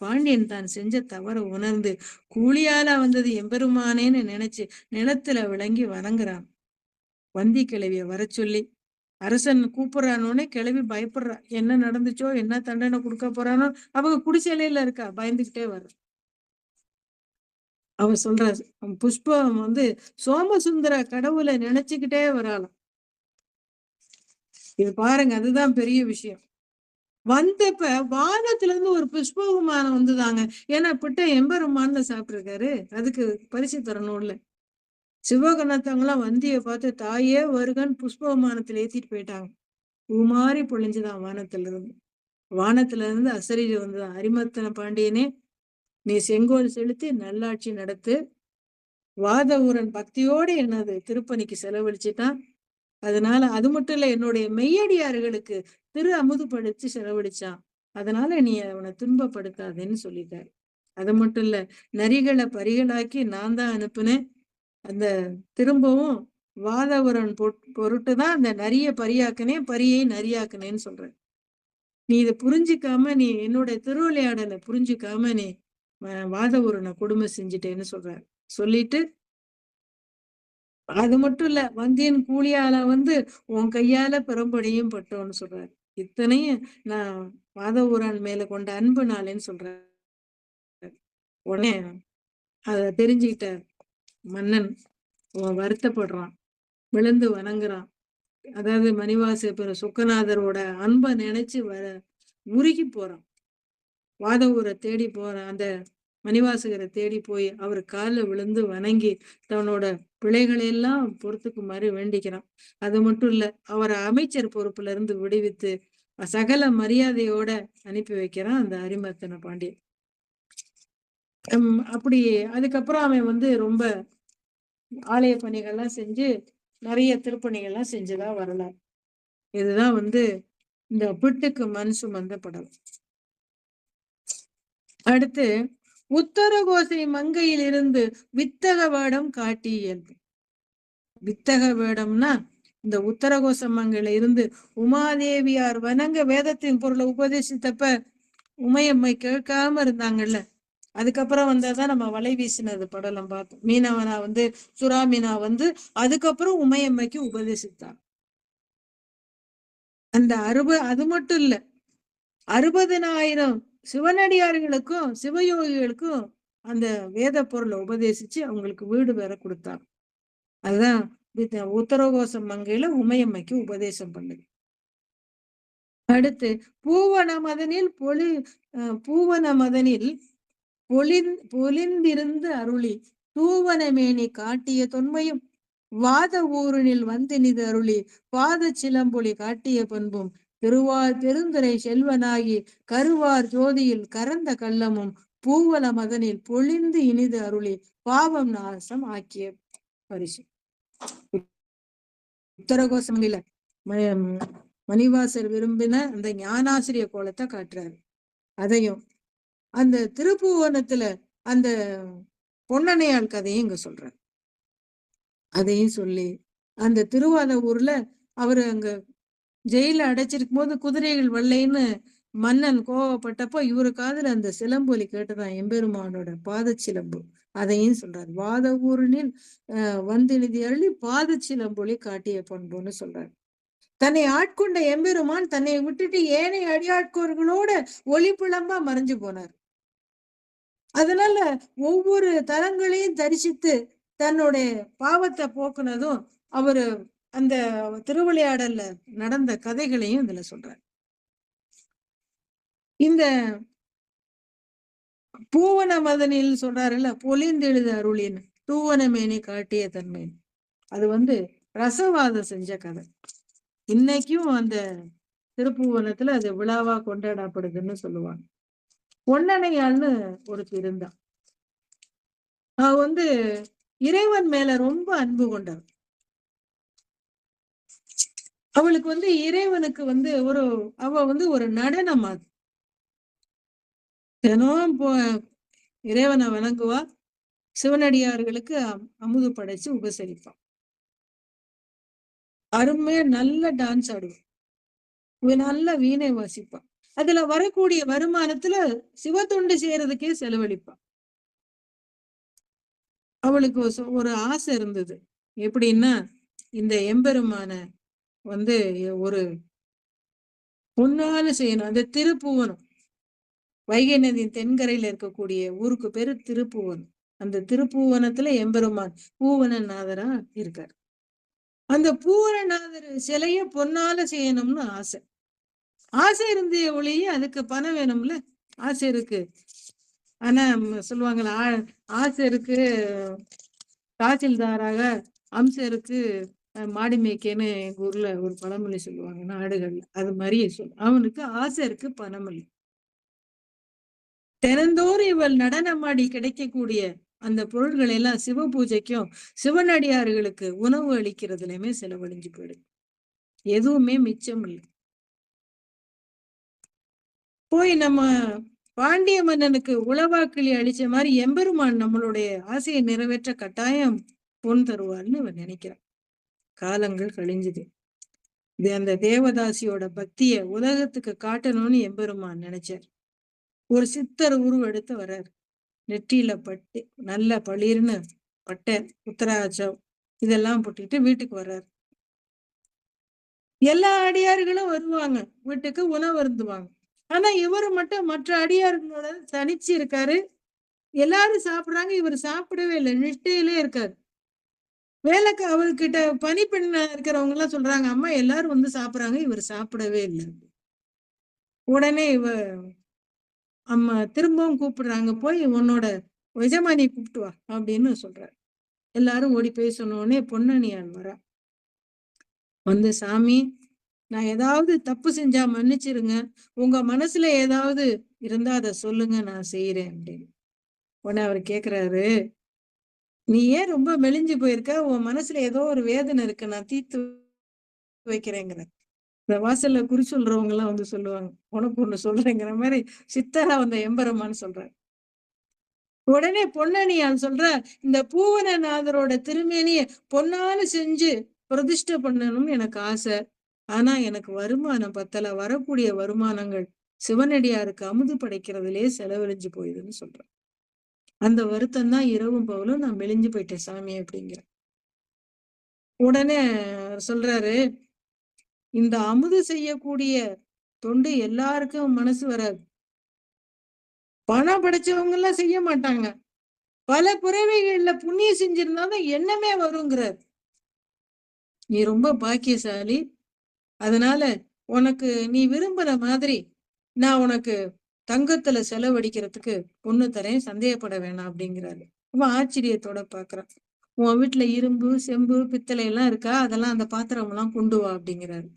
பாண்டியன் தான் செஞ்ச தவற உணர்ந்து கூலியால வந்தது எம்பெருமானேன்னு நினைச்சு நிலத்துல விளங்கி வணங்குறான். வந்தி கிழவிய வர சொல்லி அரசன் கூப்பிடுறானோடனே கிளவி பயப்படுறா. என்ன நடந்துச்சோ, என்ன தண்டனை கொடுக்க போறானோ, அவங்க குடிசையில இருக்கா, பயந்துகிட்டே வர்ற. அவ சொல்ற புஷ்பம் சோமசுந்தர கடவுளை நினைச்சுக்கிட்டே வராளாம். இது பாருங்க, அதுதான் பெரிய விஷயம். வந்தப்ப வானத்துல இருந்து ஒரு புஷ்ப விமானம் வந்துதாங்க. ஏன்னா பிட்ட எம்பெருமான்ல சாப்பிட்டிருக்காரு, அதுக்கு பரிசு தரணும்ல. சிவகணத்தவங்களாம் வந்திய பார்த்து தாயே வருகன்னு புஷ்ப விமானத்துல ஏத்திட்டு போயிட்டாங்க. பூமாரி பொழிஞ்சுதான் வானத்துல இருந்து அசரீரி வந்துதான். அரிமர்த்தன பாண்டியனே, நீ செங்கோல் செலுத்தி நல்லாட்சி நடத்து. வாதவூரன் பக்தியோடு என்னது திருப்பணிக்கு செலவழிச்சுட்டான். அதனால அது மட்டும் இல்ல, என்னுடைய மெய்யடியார்களுக்கு திரு அமுதுபடுத்தி செலவழிச்சான். அதனால நீ அவனை துன்பப்படுத்தாதேன்னு சொல்லிட்டாரு. அது மட்டும் இல்ல, நரிகளை பரிகளாக்கி நான் தான் அனுப்புனேன். அந்த திரும்பவும் வாதவூரன் பொருட்டுதான் அந்த நரிய பரியாக்குனேன், பரியை நரியாக்குனேன்னு சொல்றேன். நீ இதை புரிஞ்சுக்காம, நீ என்னுடைய திருவிளையாடலை புரிஞ்சுக்காம நீ வாதவூரனை கொடுமை செஞ்சுட்டேன்னு சொல்றாரு. சொல்லிட்டு அது மட்டும் இல்ல, வந்தியன் கூலியால உன் கையால பெரும்படியும் பட்டோன்னு சொல்றாரு. இத்தனையும் நான் வாதவூரான் மேல கொண்ட அன்பு நாளேன்னு சொல்றேன். உடனே அத தெரிஞ்சுக்கிட்ட மன்னன் வருத்தப்படுறான், விழுந்து வணங்குறான். அதாவது மணிவாச பெற சுக்கநாதரோட அன்பை நினைச்சு உருகி போறான். வாதவூரை தேடி போறான். அந்த மணிவாசகரை தேடி போய் அவர் காலில் விழுந்து வணங்கி தன்னோட பிழைகளை எல்லாம் பொறுத்துக்குமாறு வேண்டிக்கிறான். அது மட்டும் இல்ல, அவரை அமைச்சர் பொறுப்புல இருந்து விடுவித்து சகல மரியாதையோட அனுப்பி வைக்கிறான் அந்த அரிமர்த்தன பாண்டியன். அப்படி அதுக்கப்புறம் அவன் ரொம்ப ஆலய பணிகள்லாம் செஞ்சு நிறைய திருப்பணிகள்லாம் செஞ்சுதான் வரலாறு. இதுதான் இந்த பிட்டுக்கு மண் சுமந்த படம். அடுத்து, உத்தரகோசை மங்கையில் இருந்து வித்தக வேடம் காட்டி இயல்பு. வித்தக வேடம்னா இந்த உத்தரகோச மங்கையில இருந்து உமாதேவியார் வணங்க வேதத்தின் பொருளை உபதேசித்தப்ப உமையம்மை கேட்காம இருந்தாங்கல்ல. அதுக்கப்புறம் வந்ததான் நம்ம வலை வீசினது படலம் பார்த்தோம். மீனவனா சுறா மீனா அதுக்கப்புறம் உமையம்மைக்கு உபதேசித்தார். அந்த அது மட்டும் இல்ல, 60,000 சிவனடியார்களுக்கும் சிவயோகிகளுக்கும் அந்த வேத பொருளை உபதேசிச்சு அவங்களுக்கு வீடு வேற கொடுத்தாங்க. அதுதான் உத்தரகோச மங்கையில உமையம்மைக்கு உபதேசம் பண்ணுது. அடுத்து பூவன மதனில் பூவன மதனில் பொலிந்திருந்து அருளி தூவன மேனி காட்டிய தொன்மையும் வாத ஊரினில் வந்தினிது அருளி பாத சிலம்பொலி காட்டிய பண்பும் பெருந்துரை செல்வனாகி கருவார் ஜோதியில் கரந்த கள்ளமும் பூவல மதனில் பொழிந்து இனிது அருளி பாவம் நாசம் ஆக்கிய பரிசு. உத்தரகோசமில மணிவாசர் விரும்பின அந்த ஞானாசிரிய கோலத்தை காட்டுறாரு. அதையும் அந்த திருப்புவனத்துல அந்த பொன்னணையாள் கதையும் இங்க சொல்றாரு. அதையும் சொல்லி அந்த திருவாத ஊர்ல அவரு அங்க ஜெயில அடைச்சிருக்கும் போது குதிரைகள் வரலைன்னு மன்னன் கோவப்பட்டப்போ இவரு காதுல அந்த சிலம்பொலி கேட்டுதான் எம்பெருமானோட பாத சிலம்பு. அதையும் சொல்றாரு. வாத ஊரினில் வந்தினிதி அருளி பாத சிலம்பொலி காட்டிய பண்புன்னு சொல்றாரு. தன்னை ஆட்கொண்ட எம்பெருமான் தன்னை விட்டுட்டு ஏனைய அடியாட்கோர்களோட ஒளிப்புலம்பா மறைஞ்சு போனார். அதனால ஒவ்வொரு தலங்களையும் தரிசித்து தன்னுடைய பாவத்தை போக்குனதும் அவரு அந்த திருவிளையாடல்ல நடந்த கதைகளையும் இதுல சொல்றார். இந்த பூவன மதனில் சொல்றாருல்ல, பொலிந்தெழுத அருளின்னு தூவன மேனி காட்டிய தன்மை, அது ரசவாதம் செஞ்ச கதை. இன்னைக்கும் அந்த திருப்புவனத்துல அது விழாவா கொண்டாடப்படுதுன்னு சொல்லுவாங்க. பொன்னணையாள்னு ஒருத்தி இருந்தா. அவ இறைவன் மேல ரொம்ப அன்பு கொண்டார். அவளுக்கு இறைவனுக்கு அவ ஒரு நடனம். அது தினம் இறைவனை வணங்குவா, சிவனடியார்களுக்கு அமுது படைச்சு உபசரிப்பான். அருமையா நல்ல டான்ஸ் ஆடுவான், நல்ல வீணை வாசிப்பான். அதுல வரக்கூடிய வருமானத்துல சிவத்தொண்டு செய்யறதுக்கே செலவழிப்பான். அவளுக்கு ஒரு ஆசை இருந்தது. எப்படின்னா, இந்த எம்பெருமான ஒரு பொன்னால செய்யணும். அந்த திருப்புவனம், வைகை நதியின் தென்கரையில இருக்கக்கூடிய ஊருக்கு பேரு திருப்புவனம். அந்த திருப்புவனத்துல எம்பெருமான் பூவனநாதரா இருக்காரு. அந்த பூவனநாதர் சிலைய பொன்னால செய்யணும்னு ஆசை. ஆசை இருந்தே ஒளிய அதுக்கு பணம் வேணும்ல. ஆசை இருக்கு, ஆனா சொல்லுவாங்களா, ஆசை இருக்கு தாசில்தாராக, அம்சம் இருக்கு மாடி மேய்க்கேன்னு எங்க ஊர்ல ஒரு பழமொழி சொல்லுவாங்க நாடுகள்ல. அது மாதிரியே அவனுக்கு ஆசை இருக்கு, பணம் இல்லை. தினந்தோறும் இவள் நடனமாடி கிடைக்கக்கூடிய அந்த பொருள்கள் எல்லாம் சிவ பூஜைக்கும் சிவனடியார்களுக்கு உணவு அளிக்கிறதுலயுமே செலவழிஞ்சு போயிடுது. எதுவுமே மிச்சம் இல்லை. போய் நம்ம பாண்டிய மன்னனுக்கு உளவாக்கிளி அளிச்ச மாதிரி எம்பெருமான் நம்மளுடைய ஆசையை நிறைவேற்ற கட்டாயம் பொன் தருவார்னு அவன் நினைக்கிறான். காலங்கள் கழிஞ்சுது. இது அந்த தேவதாசியோட பக்திய உலகத்துக்கு காட்டணும்னு எம்பெருமான் நினைச்சார். ஒரு சித்தர் உருவெடுத்து வர்றார். நெற்றியில பட்டு நல்ல பளிர்னு பட்டை, உத்தராட்சம் இதெல்லாம் போட்டுட்டு வீட்டுக்கு வர்றாரு. எல்லா அடியார்களும் வருவாங்க, வீட்டுக்கு உணவு அருந்துவாங்க. ஆனா இவரு மட்டும் மற்ற அடியார்களோட தனிச்சு இருக்காரு. எல்லாரும் சாப்பிடுறாங்க, இவர் சாப்பிடவே இல்லை, நிஷ்டையிலே இருக்காரு. வேலைக்கு அவர்கிட்ட பணிப்பெண் இருக்கிறவங்க எல்லாம் சொல்றாங்க, அம்மா எல்லாரும் சாப்பிடுறாங்க, இவர் சாப்பிடவே இல்லை. உடனே அம்மா திரும்பவும் கூப்பிடுறாங்க, போய் உன்னோட எஜமானி கூப்பிட்டு வா அப்படின்னு சொல்றாரு. எல்லாரும் ஓடி போய் சொன்ன உடனே பொன்னணியான் வரா. சாமி, நான் ஏதாவது தப்பு செஞ்சா மன்னிச்சிருங்க, உங்க மனசுல ஏதாவது இருந்தா அதை சொல்லுங்க, நான் செய்யறேன் அப்படின்னு. உடனே அவர் கேக்குறாரு, நீ ஏன் ரொம்ப மெலிஞ்சு போயிருக்க, உன் மனசுல ஏதோ ஒரு வேதனை இருக்கு, நான் தீர்த்து வைக்கிறேங்கிற. இந்த வாசல்ல குறி சொல்றவங்க எல்லாம் சொல்லுவாங்க, உனக்கு ஒண்ணு சொல்றேங்கிற மாதிரி சித்தரா எம்பெருமான்னு சொல்றாரு. உடனே பொன்னணியான் சொல்ற, இந்த பூவனநாதரோட திருமேனிய பொன்னால செஞ்சு பிரதிஷ்டை பண்ணணும்னு எனக்கு ஆசை. ஆனா எனக்கு வருமானம் பத்தல, வரக்கூடிய வருமானங்கள் சிவனடியாருக்கு அமுது படைக்கிறதுலயே செலவழிஞ்சு போயிடுன்னு சொல்றேன். அந்த வருத்தம் தான் இரவும் பகலும் நான் மெலிஞ்சு போயிட்டேன் சாமி அப்படிங்கிற. உடனே சொல்றாரு, இந்த அமுது செய்யக்கூடிய தொண்டு எல்லாருக்கும் மனசு வராது. பணம் படைச்சவங்க எல்லாம் செய்ய மாட்டாங்க, பல பிறவிகள்ல புண்ணியம் செஞ்சிருந்தாலும் எண்ணமே வருங்கிறார். நீ ரொம்ப பாக்கியசாலி. அதனால உனக்கு நீ விரும்புற மாதிரி நான் உனக்கு தங்கத்துல செலவழிக்கிறதுக்கு பொண்ணு தரேன், சந்தேகப்பட வேணாம் அப்படிங்கிறாரு. ரொம்ப ஆச்சரியத்தோட பாக்குறான். உன் வீட்டுல இரும்பு, செம்பு, பித்தளை எல்லாம் இருக்கா? அதெல்லாம் அந்த பாத்திரம் எல்லாம் கொண்டு வா அப்படிங்கிறாரு.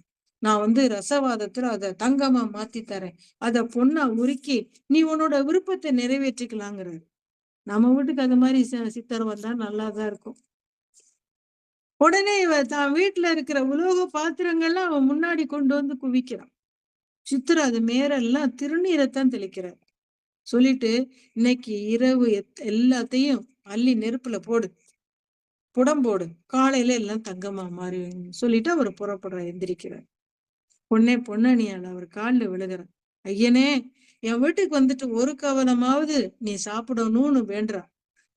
நான் ரசவாதத்துல அத தங்கமா மாத்தி தரேன். அத பொண்ணா உருக்கி நீ உன்னோட விருப்பத்தை நிறைவேற்றிக்கலாங்கிறாரு. நம்ம வீட்டுக்கு அது மாதிரி சித்தர் வந்தா நல்லாதான் இருக்கும். உடனே தான் வீட்டுல இருக்கிற உலோக பாத்திரங்கள்லாம் அவன் முன்னாடி கொண்டு வந்து குவிக்கிறான். சித்தர் அது மேரெல்லாம் திருநீரைத்தான் தெளிக்கிறார். சொல்லிட்டு இன்னைக்கு இரவு எல்லாத்தையும் அள்ளி நெருப்புல போடு, புடம் போடு, காலையில எல்லாம் தங்கமா மாறி சொல்லிட்டு அவர் புறப்படுற எந்திரிக்கிறார். பொன்னணியால் அவர் காலில் விழுகிறார். ஐயனே, என் வீட்டுக்கு வந்துட்டு ஒரு கவனமாவது நீ சாப்பிடணும்னு வேண்டா.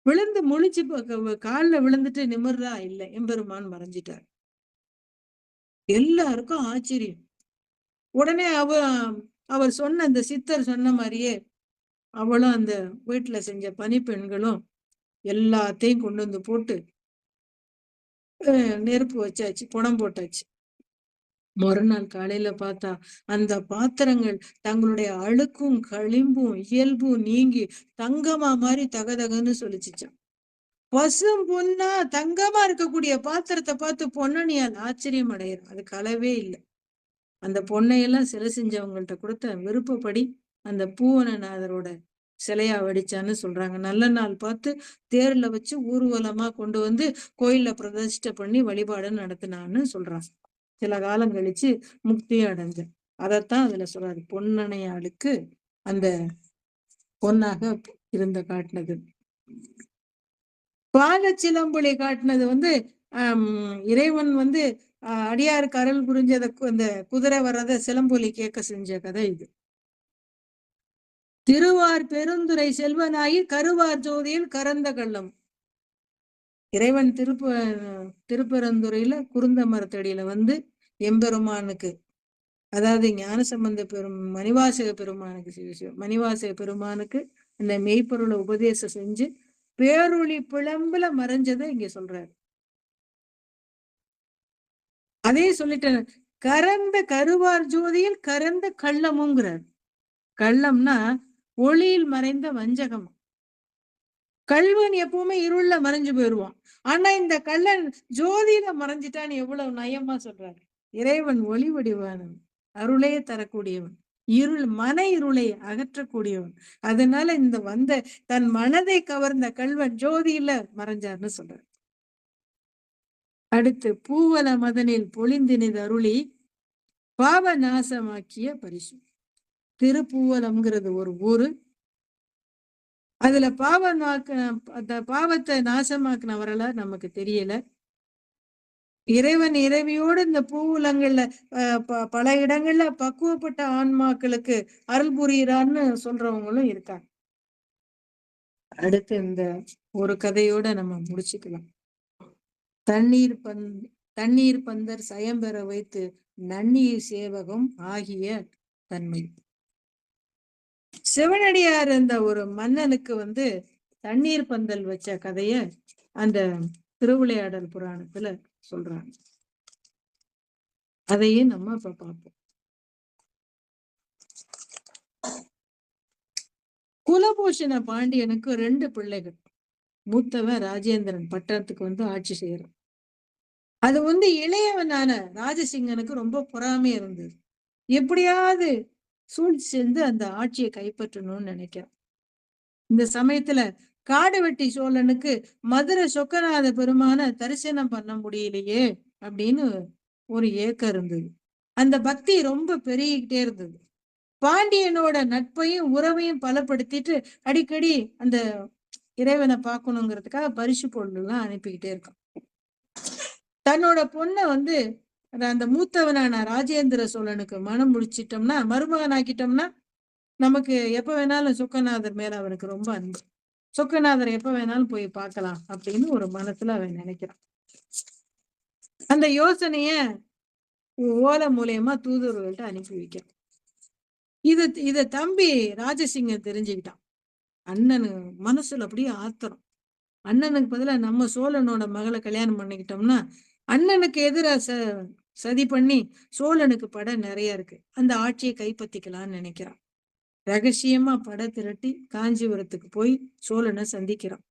விழுந்து முழிச்சு காலில் விழுந்துட்டு நிமிர்றா இல்ல, எம்பெருமான் மறைஞ்சிட்டார். எல்லாருக்கும் ஆச்சரியம். உடனே அவர் சொன்ன அந்த சித்தர் சொன்ன மாதிரியே அவளும் அந்த வீட்டுல செஞ்ச பணிப்பெண்களும் எல்லாத்தையும் கொண்டு வந்து போட்டு நெருப்பு வச்சாச்சு, புடம் போட்டாச்சு. மறுநாள் காலையில பார்த்தா அந்த பாத்திரங்கள் தங்களுடைய அழுக்கும் களிம்பும் இயல்பும் நீங்கி தங்கமா மாதிரி தகதகன்னு சொல்லிச்சுச்சான். பசும் பொன்னா தங்கமா இருக்கக்கூடிய பாத்திரத்தை பார்த்து பொன்னணியால் ஆச்சரியம் அடையிறான். அது களவே இல்லை. அந்த பொன்னையெல்லாம் சிலை செஞ்சவங்கள்ட்ட கொடுத்த விருப்பப்படி அந்த பூவனநாதரோட சிலையா வடிச்சான்னு சொல்றாங்க. நல்ல நாள் பார்த்து தேர்ல வச்சு ஊர்வலமா கொண்டு வந்து கோயில்ல பிரதிஷ்டை பண்ணி வழிபாடு நடத்தினான்னு சொல்றாங்க. சில காலம் கழிச்சு முக்தி அடைஞ்ச. அதைத்தான் அதுல சொல்றாரு. பொன்னணையாளுக்கு அந்த பொன்னாக இருந்த காட்டினது. பாலச்சிலம்புலி காட்டினது இறைவன் அடியாருக்கு அருள் புரிஞ்சத அந்த குதிரை வர்றத சிலம்பொலி கேட்க செஞ்ச கதை இது. திருவார் பெருந்துரை செல்வனாகி கருவார் ஜோதியில் கரந்த கள்ளம். இறைவன் திருப்பெருந்துறையில குருந்த மரத்தடியில எம்பெருமானுக்கு, அதாவது ஞானசம்பந்த மணிவாசக பெருமானுக்கு அந்த மெய்ப்பொருளை உபதேசம் செஞ்சு பேரொளி பிளம்புல மறைஞ்சதை இங்க சொல்றாரு. அதே சொல்லிட்டேன். கரந்த கருவார் ஜோதியில் கரந்த கள்ளமுங்கிறார். கள்ளம்னா ஒளியில் மறைந்த வஞ்சகம். கல்வன் எப்பவுமே இருள்ல மறைஞ்சு போயிடுவான். ஆனா இந்த கள்ளன் ஜோதியில மறைஞ்சிட்டான்னு எவ்வளவு நயமா சொல்றாரு. இறைவன் ஒளி வடிவானவன், அருளே தரக்கூடியவன், மன இருளை அகற்றக்கூடியவன். அதனால இந்த தன் மனதை கவர்ந்த கல்வன் ஜோதியில மறைஞ்சார்னு சொல்றாரு. அடுத்து பூவல மதனில் பொழிந்தினிது அருளி பாவ நாசமாக்கிய பரிசு. திருப்பூவலம்ங்கிறது ஒரு ஊரு. அதுல பாவத்தை நாசமாக்குனவரல நமக்கு தெரியல. இறைவன் இறைவியோடு இந்த பூவுலங்கள்ல பல இடங்கள்ல பக்குவப்பட்ட ஆன்மாக்களுக்கு அருள் புரியிறான்னு சொல்றவங்களும் இருக்காங்க. அடுத்து இந்த ஒரு கதையோட நம்ம முடிச்சுக்கலாம். தண்ணீர் பந்தர் சயம்பெற வைத்து நன்னீர் சேவகம் ஆகிய தன்மை. சிவனடியார் இந்த ஒரு மன்னனுக்கு தண்ணீர் பந்தல் வச்ச கதைய அந்த திருவிளையாடல் புராணத்துல சொல்றாங்க. அதையும் நம்ம இப்ப பார்ப்போம். குலபூஷண பாண்டியனுக்கு 2 பிள்ளைகள். மூத்தவன் ராஜேந்திரன் பட்டணத்துக்கு ஆட்சி செய்யறான். அது இளையவனான ராஜசிங்கனுக்கு ரொம்ப பொறாமை இருந்தது. எப்படியாவது சூழ்ச்சி செஞ்சு அந்த ஆட்சியை கைப்பற்றணும்னு நினைக்கிறான். இந்த சமயத்துல காடுவெட்டி சோழனுக்கு மதுரை சொக்கநாத பெருமான தரிசனம் பண்ண முடியலையே அப்படின்னு ஒரு ஏக்கம் இருந்தது. அந்த பக்தி ரொம்ப பெருகிக்கிட்டே இருந்தது. பாண்டியனோட நட்பையும் உறவையும் பலப்படுத்திட்டு அடிக்கடி அந்த இறைவனை பார்க்கணுங்கிறதுக்காக பரிசு பொருள் எல்லாம் அனுப்பிக்கிட்டே இருக்கான். தன்னோட பொண்ணை அந்த மூத்தவனான ராஜேந்திர சோழனுக்கு மனம் முடிச்சிட்டோம்னா, மருமகன் ஆக்கிட்டோம்னா நமக்கு எப்ப வேணாலும் சொக்கநாதர் மேல அவனுக்கு ரொம்ப அன்பு. சொக்கநாதர் எப்ப வேணாலும் போய் பார்க்கலாம் அப்படின்னு ஒரு மனசுல அவன் நினைக்கிறான். அந்த யோசனைய ஓலை மூலியமா தூதுவர்கள்ட்ட அனுப்பி வைக்கிறான். இத தம்பி ராஜசிங்கம் தெரிஞ்சுக்கிட்டான். அண்ணனு மனசுல அப்படியே ஆத்திரம். அண்ணனுக்கு பதிலா நம்ம சோழனோட மகளை கல்யாணம் பண்ணிக்கிட்டோம்னா அண்ணனுக்கு எதிரா சதி பண்ணி சோழனுக்கு படை நிறைய இருக்கு, அந்த ஆட்சியை கைப்பற்றிக்கலாம்னு நினைக்கிறான். ரகசியமா படை திரட்டி காஞ்சிபுரத்துக்கு போய் சோழனை சந்திக்கிறான்.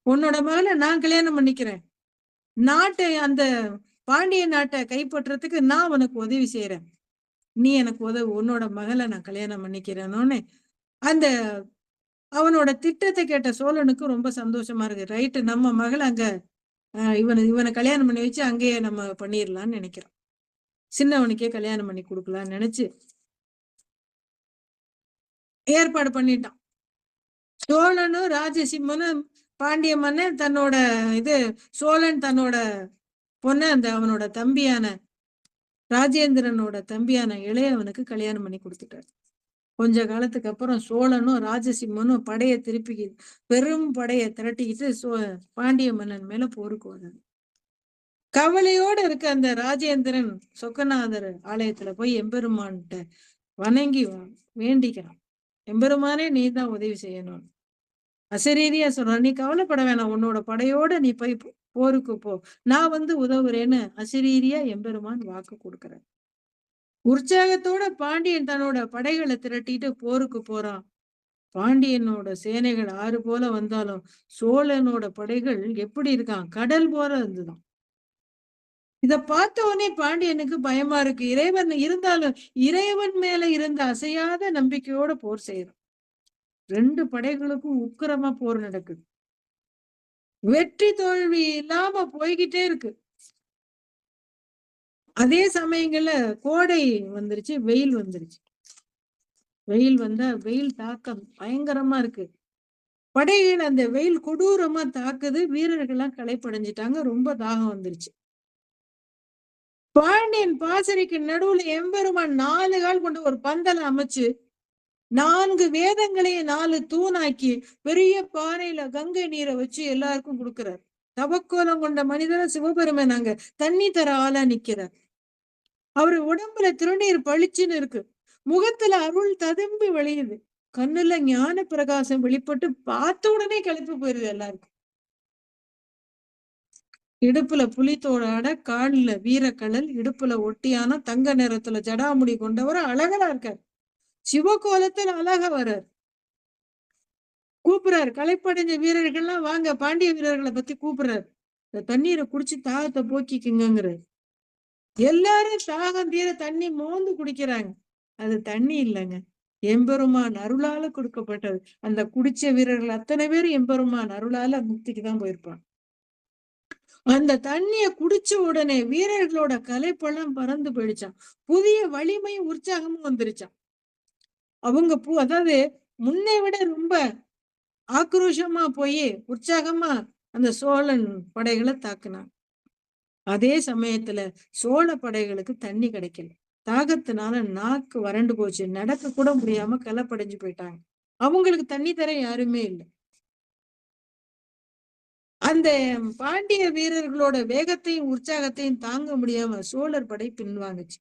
உன்னோட மகளை நான் கல்யாணம் பண்ணிக்கிறேன், நாட்டை அந்த பாண்டிய நாட்டை கைப்பற்றதுக்கு நான் உனக்கு உதவி செய்யறேன், நீ எனக்கு உதவு, உன்னோட மகளை நான் கல்யாணம் பண்ணிக்கிறேன்னு அந்த அவனோட திட்டத்தை கேட்ட சோழனுக்கு ரொம்ப சந்தோஷமா இருக்கு. ரைட்டு, நம்ம மகளை அங்க இவனை கல்யாணம் பண்ணி வச்சு அங்கேயே நம்ம பண்ணிடலாம்னு நினைக்கிறோம். சின்னவனுக்கே கல்யாணம் பண்ணி கொடுக்கலாம்னு நினைச்சு ஏற்பாடு பண்ணிட்டான். சோழனும் ராஜசிம்மனும் பாண்டிய மன்னன் தன்னோட சோழன் தன்னோட பொண்ணு அவனோட தம்பியான ராஜேந்திரனோட தம்பியான இளையவனுக்கு கல்யாணம் பண்ணி கொடுத்துட்டாரு. கொஞ்ச காலத்துக்கு அப்புறம் சோழனும் ராஜசிம்மனும் படையை திருப்பி பெரும் படையை திரட்டிக்கிட்டு பாண்டிய மன்னன் மேல போருக்கு வர்றாரு. கவலையோட இருக்க அந்த ராஜேந்திரன் சொக்கநாதர் ஆலயத்துல போய் எம்பெருமான்கிட்ட வணங்கி வேண்டிக்கிறான், எம்பெருமானே நீ தான் உதவி செய்யணும். அசரீரியா சொல்றான், நீ கவலைப்பட வேணாம், உன்னோட படையோட நீ போய் போருக்கு போ, நான் உதவுறேன்னு அசரீரியா எம்பெருமான் வாக்கு கொடுக்கிறார். உற்சாகத்தோட பாண்டியன் தன்னோட படைகளை திரட்டிட்டு போருக்கு போறான். பாண்டியனோட சேனைகள் 6 போல வந்தாலும் சோழனோட படைகள் எப்படி இருக்கான், கடல் போல இருந்துதான். இத பார்த்த உடனே பாண்டியனுக்கு பயமா இருக்கு. இறைவன் இருந்தாலும் இறைவன் மேல இருந்த அசையாத நம்பிக்கையோட போர் செய்யறான். 2 படைகளுக்கும் உக்கிரமா போர் நடக்குது. வெற்றி தோல்வி இல்லாம போய்கிட்டே இருக்கு. அதே சமயங்கள்ல கோடை வந்துருச்சு, வெயில் வந்துருச்சு. வெயில் வந்தா வெயில் தாக்கம் பயங்கரமா இருக்கு. படைகள் அந்த வெயில் கொடூரமா தாக்குது. வீரர்கள் எல்லாம் களைப்படைஞ்சிட்டாங்க, ரொம்ப தாகம் வந்துருச்சு. பாண்டியன் பாசறைக்கு நடுவுல எம்பெருமான் 4 கால் கொண்ட ஒரு பந்தலை அமைச்சு 4 வேதங்களையும் 4 தூணாக்கி பெரிய பானையில கங்கை நீரை வச்சு எல்லாருக்கும் கொடுக்கிறார். தவக்கோலம் கொண்ட மனிதர சிவபெருமன் அங்க தண்ணி தர ஆளா நிக்கிறார். அவரு உடம்புல திருநீர் பளிச்சுன்னு இருக்கு, முகத்துல அருள் ததும்பி வழியுது, கண்ணுல ஞான பிரகாசம் வெளிப்பட்டு பார்த்த உடனே கழிப்பு போயிருது எல்லாருக்கும். இடுப்புல புலித்தோட அடை, காலில் வீரக்கடல், இடுப்புல ஒட்டியான தங்க நிறத்துல ஜடாமுடி கொண்டவர் அழகா இருக்கார். சிவகோலத்தில் அழகா வர்றார். கூப்பிடுறாரு, களைப்படைஞ்ச வீரர்கள்லாம் வாங்க, பாண்டிய வீரர்களை பத்தி கூப்பிடுறாரு. இந்த தண்ணீரை குடிச்சு தாகத்தை போக்கிக்குங்கிறாரு. எல்லாரும் தாகம் தீர தண்ணி மோந்து குடிக்கிறாங்க. அது தண்ணி இல்லைங்க, எம்பெருமான் அருளால கொடுக்கப்பட்டது. அந்த குடிச்ச வீரர்கள் அத்தனை பேரும் எம்பெருமான் அருளால முக்திக்கு தான் போயிருப்பாங்க. அந்த தண்ணிய குடிச்ச உடனே வீரர்களோட கலைப்பெல்லாம் பறந்து போயிடுச்சான். புதிய வலிமையும் உற்சாகமும் வந்துருச்சான். அவங்க அதாவது முன்னை விட ரொம்ப ஆக்ரோஷமா போய் உற்சாகமா அந்த சோழன் படைகளை தாக்குனாங்க. அதே சமயத்துல சோழ படைகளுக்கு தண்ணி கிடைக்கல. தாகத்தினால நாக்கு வறண்டு போச்சு, நடக்க கூட முடியாம கலப்படைஞ்சு போயிட்டாங்க. அவங்களுக்கு தண்ணி தர யாருமே இல்லை. அந்த பாண்டிய வீரர்களோட வேகத்தையும் உற்சாகத்தையும் தாங்க முடியாம சோழர் படை பின்வாங்குச்சு.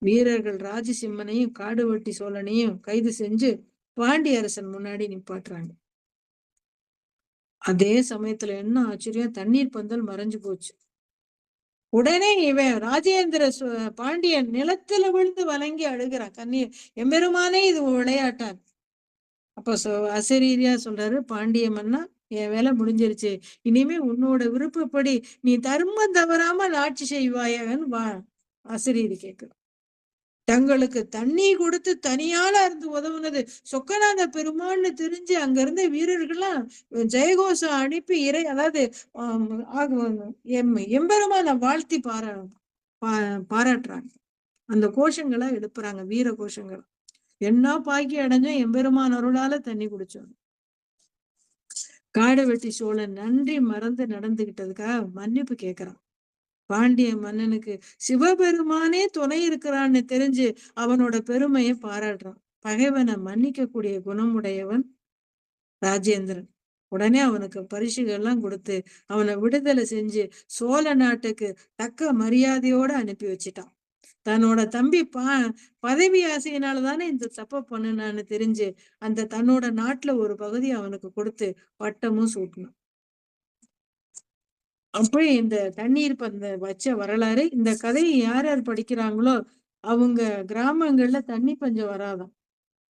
வீரர்கள் ராஜசிம்மனையும் காடுவெட்டி சோழனையும் கைது செஞ்சு பாண்டிய அரசன் முன்னாடி நிப்பாட்டுறாங்க. அதே சமயத்துல என்ன ஆச்சரியம், தண்ணீர் பந்தல் மறைஞ்சு போச்சு. உடனே இவன் ராஜேந்திர பாண்டியன் நிலத்துல விழுந்து வணங்கி அழுகிறான், கண்ணீர், எம்பெருமானே இது விளையாட்டான். அப்ப அசரீரியா சொல்றாரு, பாண்டிய மன்னா என் வேலை முடிஞ்சிருச்சு, இனிமே உன்னோட விருப்பப்படி நீ தர்மம் தவறாமல் ஆட்சி செய்வாயன்னு அசரீரி கேட்கு. தங்களுக்கு தண்ணி கொடுத்து தனியால இருந்து உதவுனது சொக்கநாத பெருமாள்னு தெரிஞ்சு அங்க இருந்த வீரர்கள்லாம் ஜெயகோஷம் அனுப்பி அதாவது எம்பெருமான வாழ்த்தி பாராட்டுறாங்க. அந்த கோஷங்களா எழுப்புறாங்க, வீர கோஷங்கள். என்ன பாக்கி அடைஞ்சோம், எம்பெருமான் அருளால தண்ணி குடிச்சோம். காடுவெட்டி சோழன் நன்றி மறந்து நடந்துகிட்டதுக்காக மன்னிப்பு கேட்கிறான். பாண்டிய மன்னனுக்கு சிவபெருமானே துணை இருக்கிறான்னு தெரிஞ்சு அவனோட பெருமையை பாராட்டுறான். பகைவனை மன்னிக்க கூடிய குணமுடையவன் ராஜேந்திரன். உடனே அவனுக்கு பரிசுகள்லாம் கொடுத்து அவனை விடுதலை செஞ்சு சோழ நாட்டுக்கு தக்க மரியாதையோட அனுப்பி வச்சிட்டான். தன்னோட தம்பி பதவி ஆசையினாலதானே இந்த தப்ப பண்ணுனான்னு தெரிஞ்சு அந்த தன்னோட நாட்டுல ஒரு பகுதி அவனுக்கு கொடுத்து பட்டமும் சூட்டினான். அப்ப இந்த தண்ணீர் பந்த வச்ச வரலாறு, இந்த கதையை யார் யார் படிக்கிறாங்களோ, அவங்க கிராமங்கள்ல தண்ணி பஞ்சம் வராதாம்.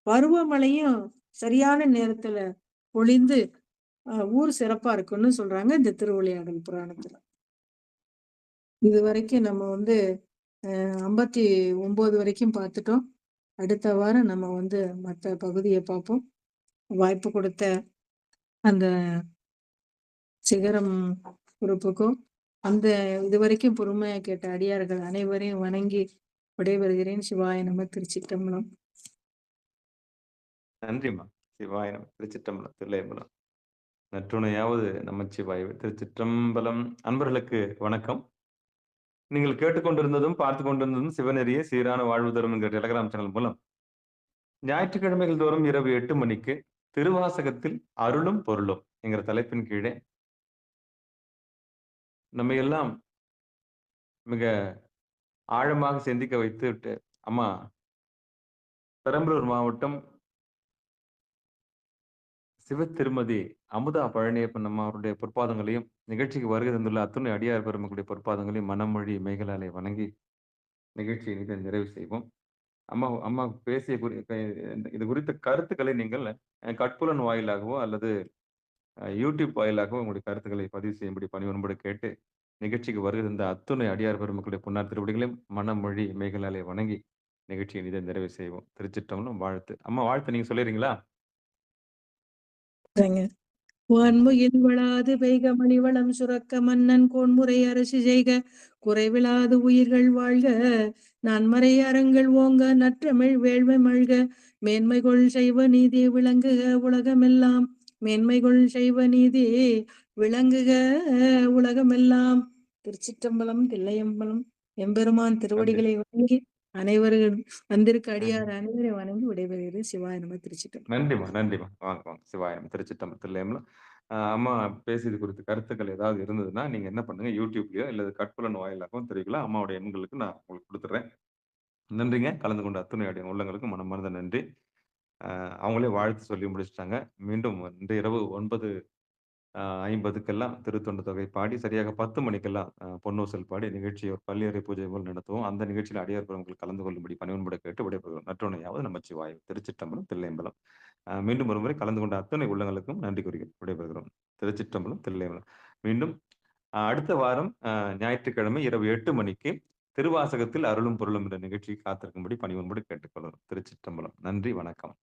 பருவமழையும் சரியான நேரத்துல பொழிந்து, ஊர் சிறப்பா இருக்குன்னு சொல்றாங்க இந்த திருவிளையாடல் புராணத்துல. இதுவரைக்கும் நம்ம வந்து 59 வரைக்கும் பார்த்துட்டோம். அடுத்த வாரம் நம்ம வந்து மத்த பகுதிய பார்ப்போம். வாய்ப்பு கொடுத்த அந்த சிகரம் குரூப்புக்கும், அந்த இதுவரைக்கும் பொறுமையா கேட்ட அடியார்கள் அனைவரையும் வணங்கி விடைபெறுகிறேன். சிவாய நம. திருச்சிற்றம்பலம். நன்றிம்மா. சிவாய நம. திருச்சிற்றம்பலம், தில்லையம்பலம். நற்றுணையாவது நமச்சிவாயவே. திருச்சிற்றம்பலம். அன்பர்களுக்கு வணக்கம். நீங்கள் கேட்டுக்கொண்டிருந்ததும் பார்த்து கொண்டிருந்ததும் சிவநெறியே சீரான வாழ்வு தரும் என்கிற டெலகிராம் சேனல் மூலம் ஞாயிற்றுக்கிழமைகள் தோறும் இரவு 8 மணிக்கு திருவாசகத்தில் அருளும் பொருளும் என்கிற தலைப்பின் கீழே நம்ம எல்லாம் மிக ஆழமாக சிந்திக்க வைத்து விட்டு அம்மா பெரம்பலூர் மாவட்டம் சிவ திருமதி அமுதா பழனியப்பன் அம்மா அவருடைய பொற்பாதங்களையும் நிகழ்ச்சிக்கு வருகை தந்துள்ள அத்துணை அடியார் பெருமக்களுடைய பொற்பாதங்களையும் மனமொழி மெய்களாலே வணங்கி நிகழ்ச்சியை நிறைவு செய்வோம். அம்மா அம்மா பேசிய இது குறித்த கருத்துக்களை நீங்கள் கட்புலன் வாயிலாகவோ அல்லது யூடியூப் வாயிலாகவோ உங்களுடைய கருத்துக்களை பதிவு செய்யும்படி பணிவன்போடு கேட்டு நிகழ்ச்சிக்கு வருகை தந்த அத்துணை அடியார் பெருமக்களுடைய பொன்னார் திருவடிகளையும் மனமொழி மெய்களாலே வணங்கி நிகழ்ச்சியை நிறைவு செய்வோம். திருச்சிற்றம்பலம். வாழ்த்து. அம்மா வாழ்த்து நீங்க சொல்லிடுறீங்களா? வான்முகில் வளாது பெய்க மணிவளம் சுரக்க மன்னன் கோன்முறை அரசு செய்க குறைவிலாது உயிர்கள் வாழ்க நான்மறை அறங்கள் ஓங்க நற்றமிழ் வேள்வை மல்க மேன்மைகொள் செய்வ நீதி விளங்குக உலகமெல்லாம் மேன்மைகொள் செய்வ நீதி விளங்குக உலகமெல்லாம். திருச்சிற்றம்பலம். தில்லையம்பலம். எம்பெருமான் திருவடிகளை வணங்கி அனைவரும் வந்திருக்க அடியார் அனைவரை வணங்கி விடைபெறுகிறேன். சிவாய நம. திருச்சிற்றம்பலம். நன்றிமா, நன்றிமா. வாங்க வாங்க. சிவாயம். திருச்சிற்றம்பலம், தில்லையம்பலம். அம்மா பேசியது குறித்த கருத்துக்கள் ஏதாவது இருந்ததுன்னா நீங்க என்ன பண்ணுங்க, யூடியூப்லயோ இல்லது கட்புலன் வாயிலாகவும் தெரிவிக்கலாம். அம்மாவுடைய எண்களுக்கு நான் உங்களுக்கு கொடுத்துட்றேன். நன்றிங்க. கலந்து கொண்ட அத்துணை அடிய உள்ளங்களுக்கு மனமார்ந்த நன்றி. அவங்களே வாழ்த்து சொல்லி முடிச்சுட்டாங்க. மீண்டும் இன்று இரவு 9:50க்கெல்லாம் திருத்தொண்டு தொகை பாடி சரியாக 10 மணிக்கெல்லாம் பொன்னூசல் பாடி நிகழ்ச்சியை ஒரு பள்ளியறை பூஜை போல் நடத்துவோம். அந்த நிகழ்ச்சியில் அடியார் பெருமக்கள் கலந்து கொள்ளும்படி பணிவன்போடு கேட்டு விடைபெறுகிறோம். நற்றுணையாவது நமச்சிவாயம். திருச்சிற்றம்பலம், தில்லையம்பலம். மீண்டும் ஒருமுறை கலந்து கொண்ட அத்தனை உள்ளங்களுக்கும் நன்றி கூறி விடைபெறுகிறோம். திருச்சிற்றம்பலம், தில்லையம்பலம். மீண்டும் அடுத்த வாரம் ஞாயிற்றுக்கிழமை இரவு 8 மணிக்கு திருவாசகத்தில் அருளும் பொருளும் என்ற நிகழ்ச்சியை காத்திருக்கும்படி பணிவன்போடு கேட்டுக்கொள்கிறோம். திருச்சிற்றம்பலம். நன்றி, வணக்கம்.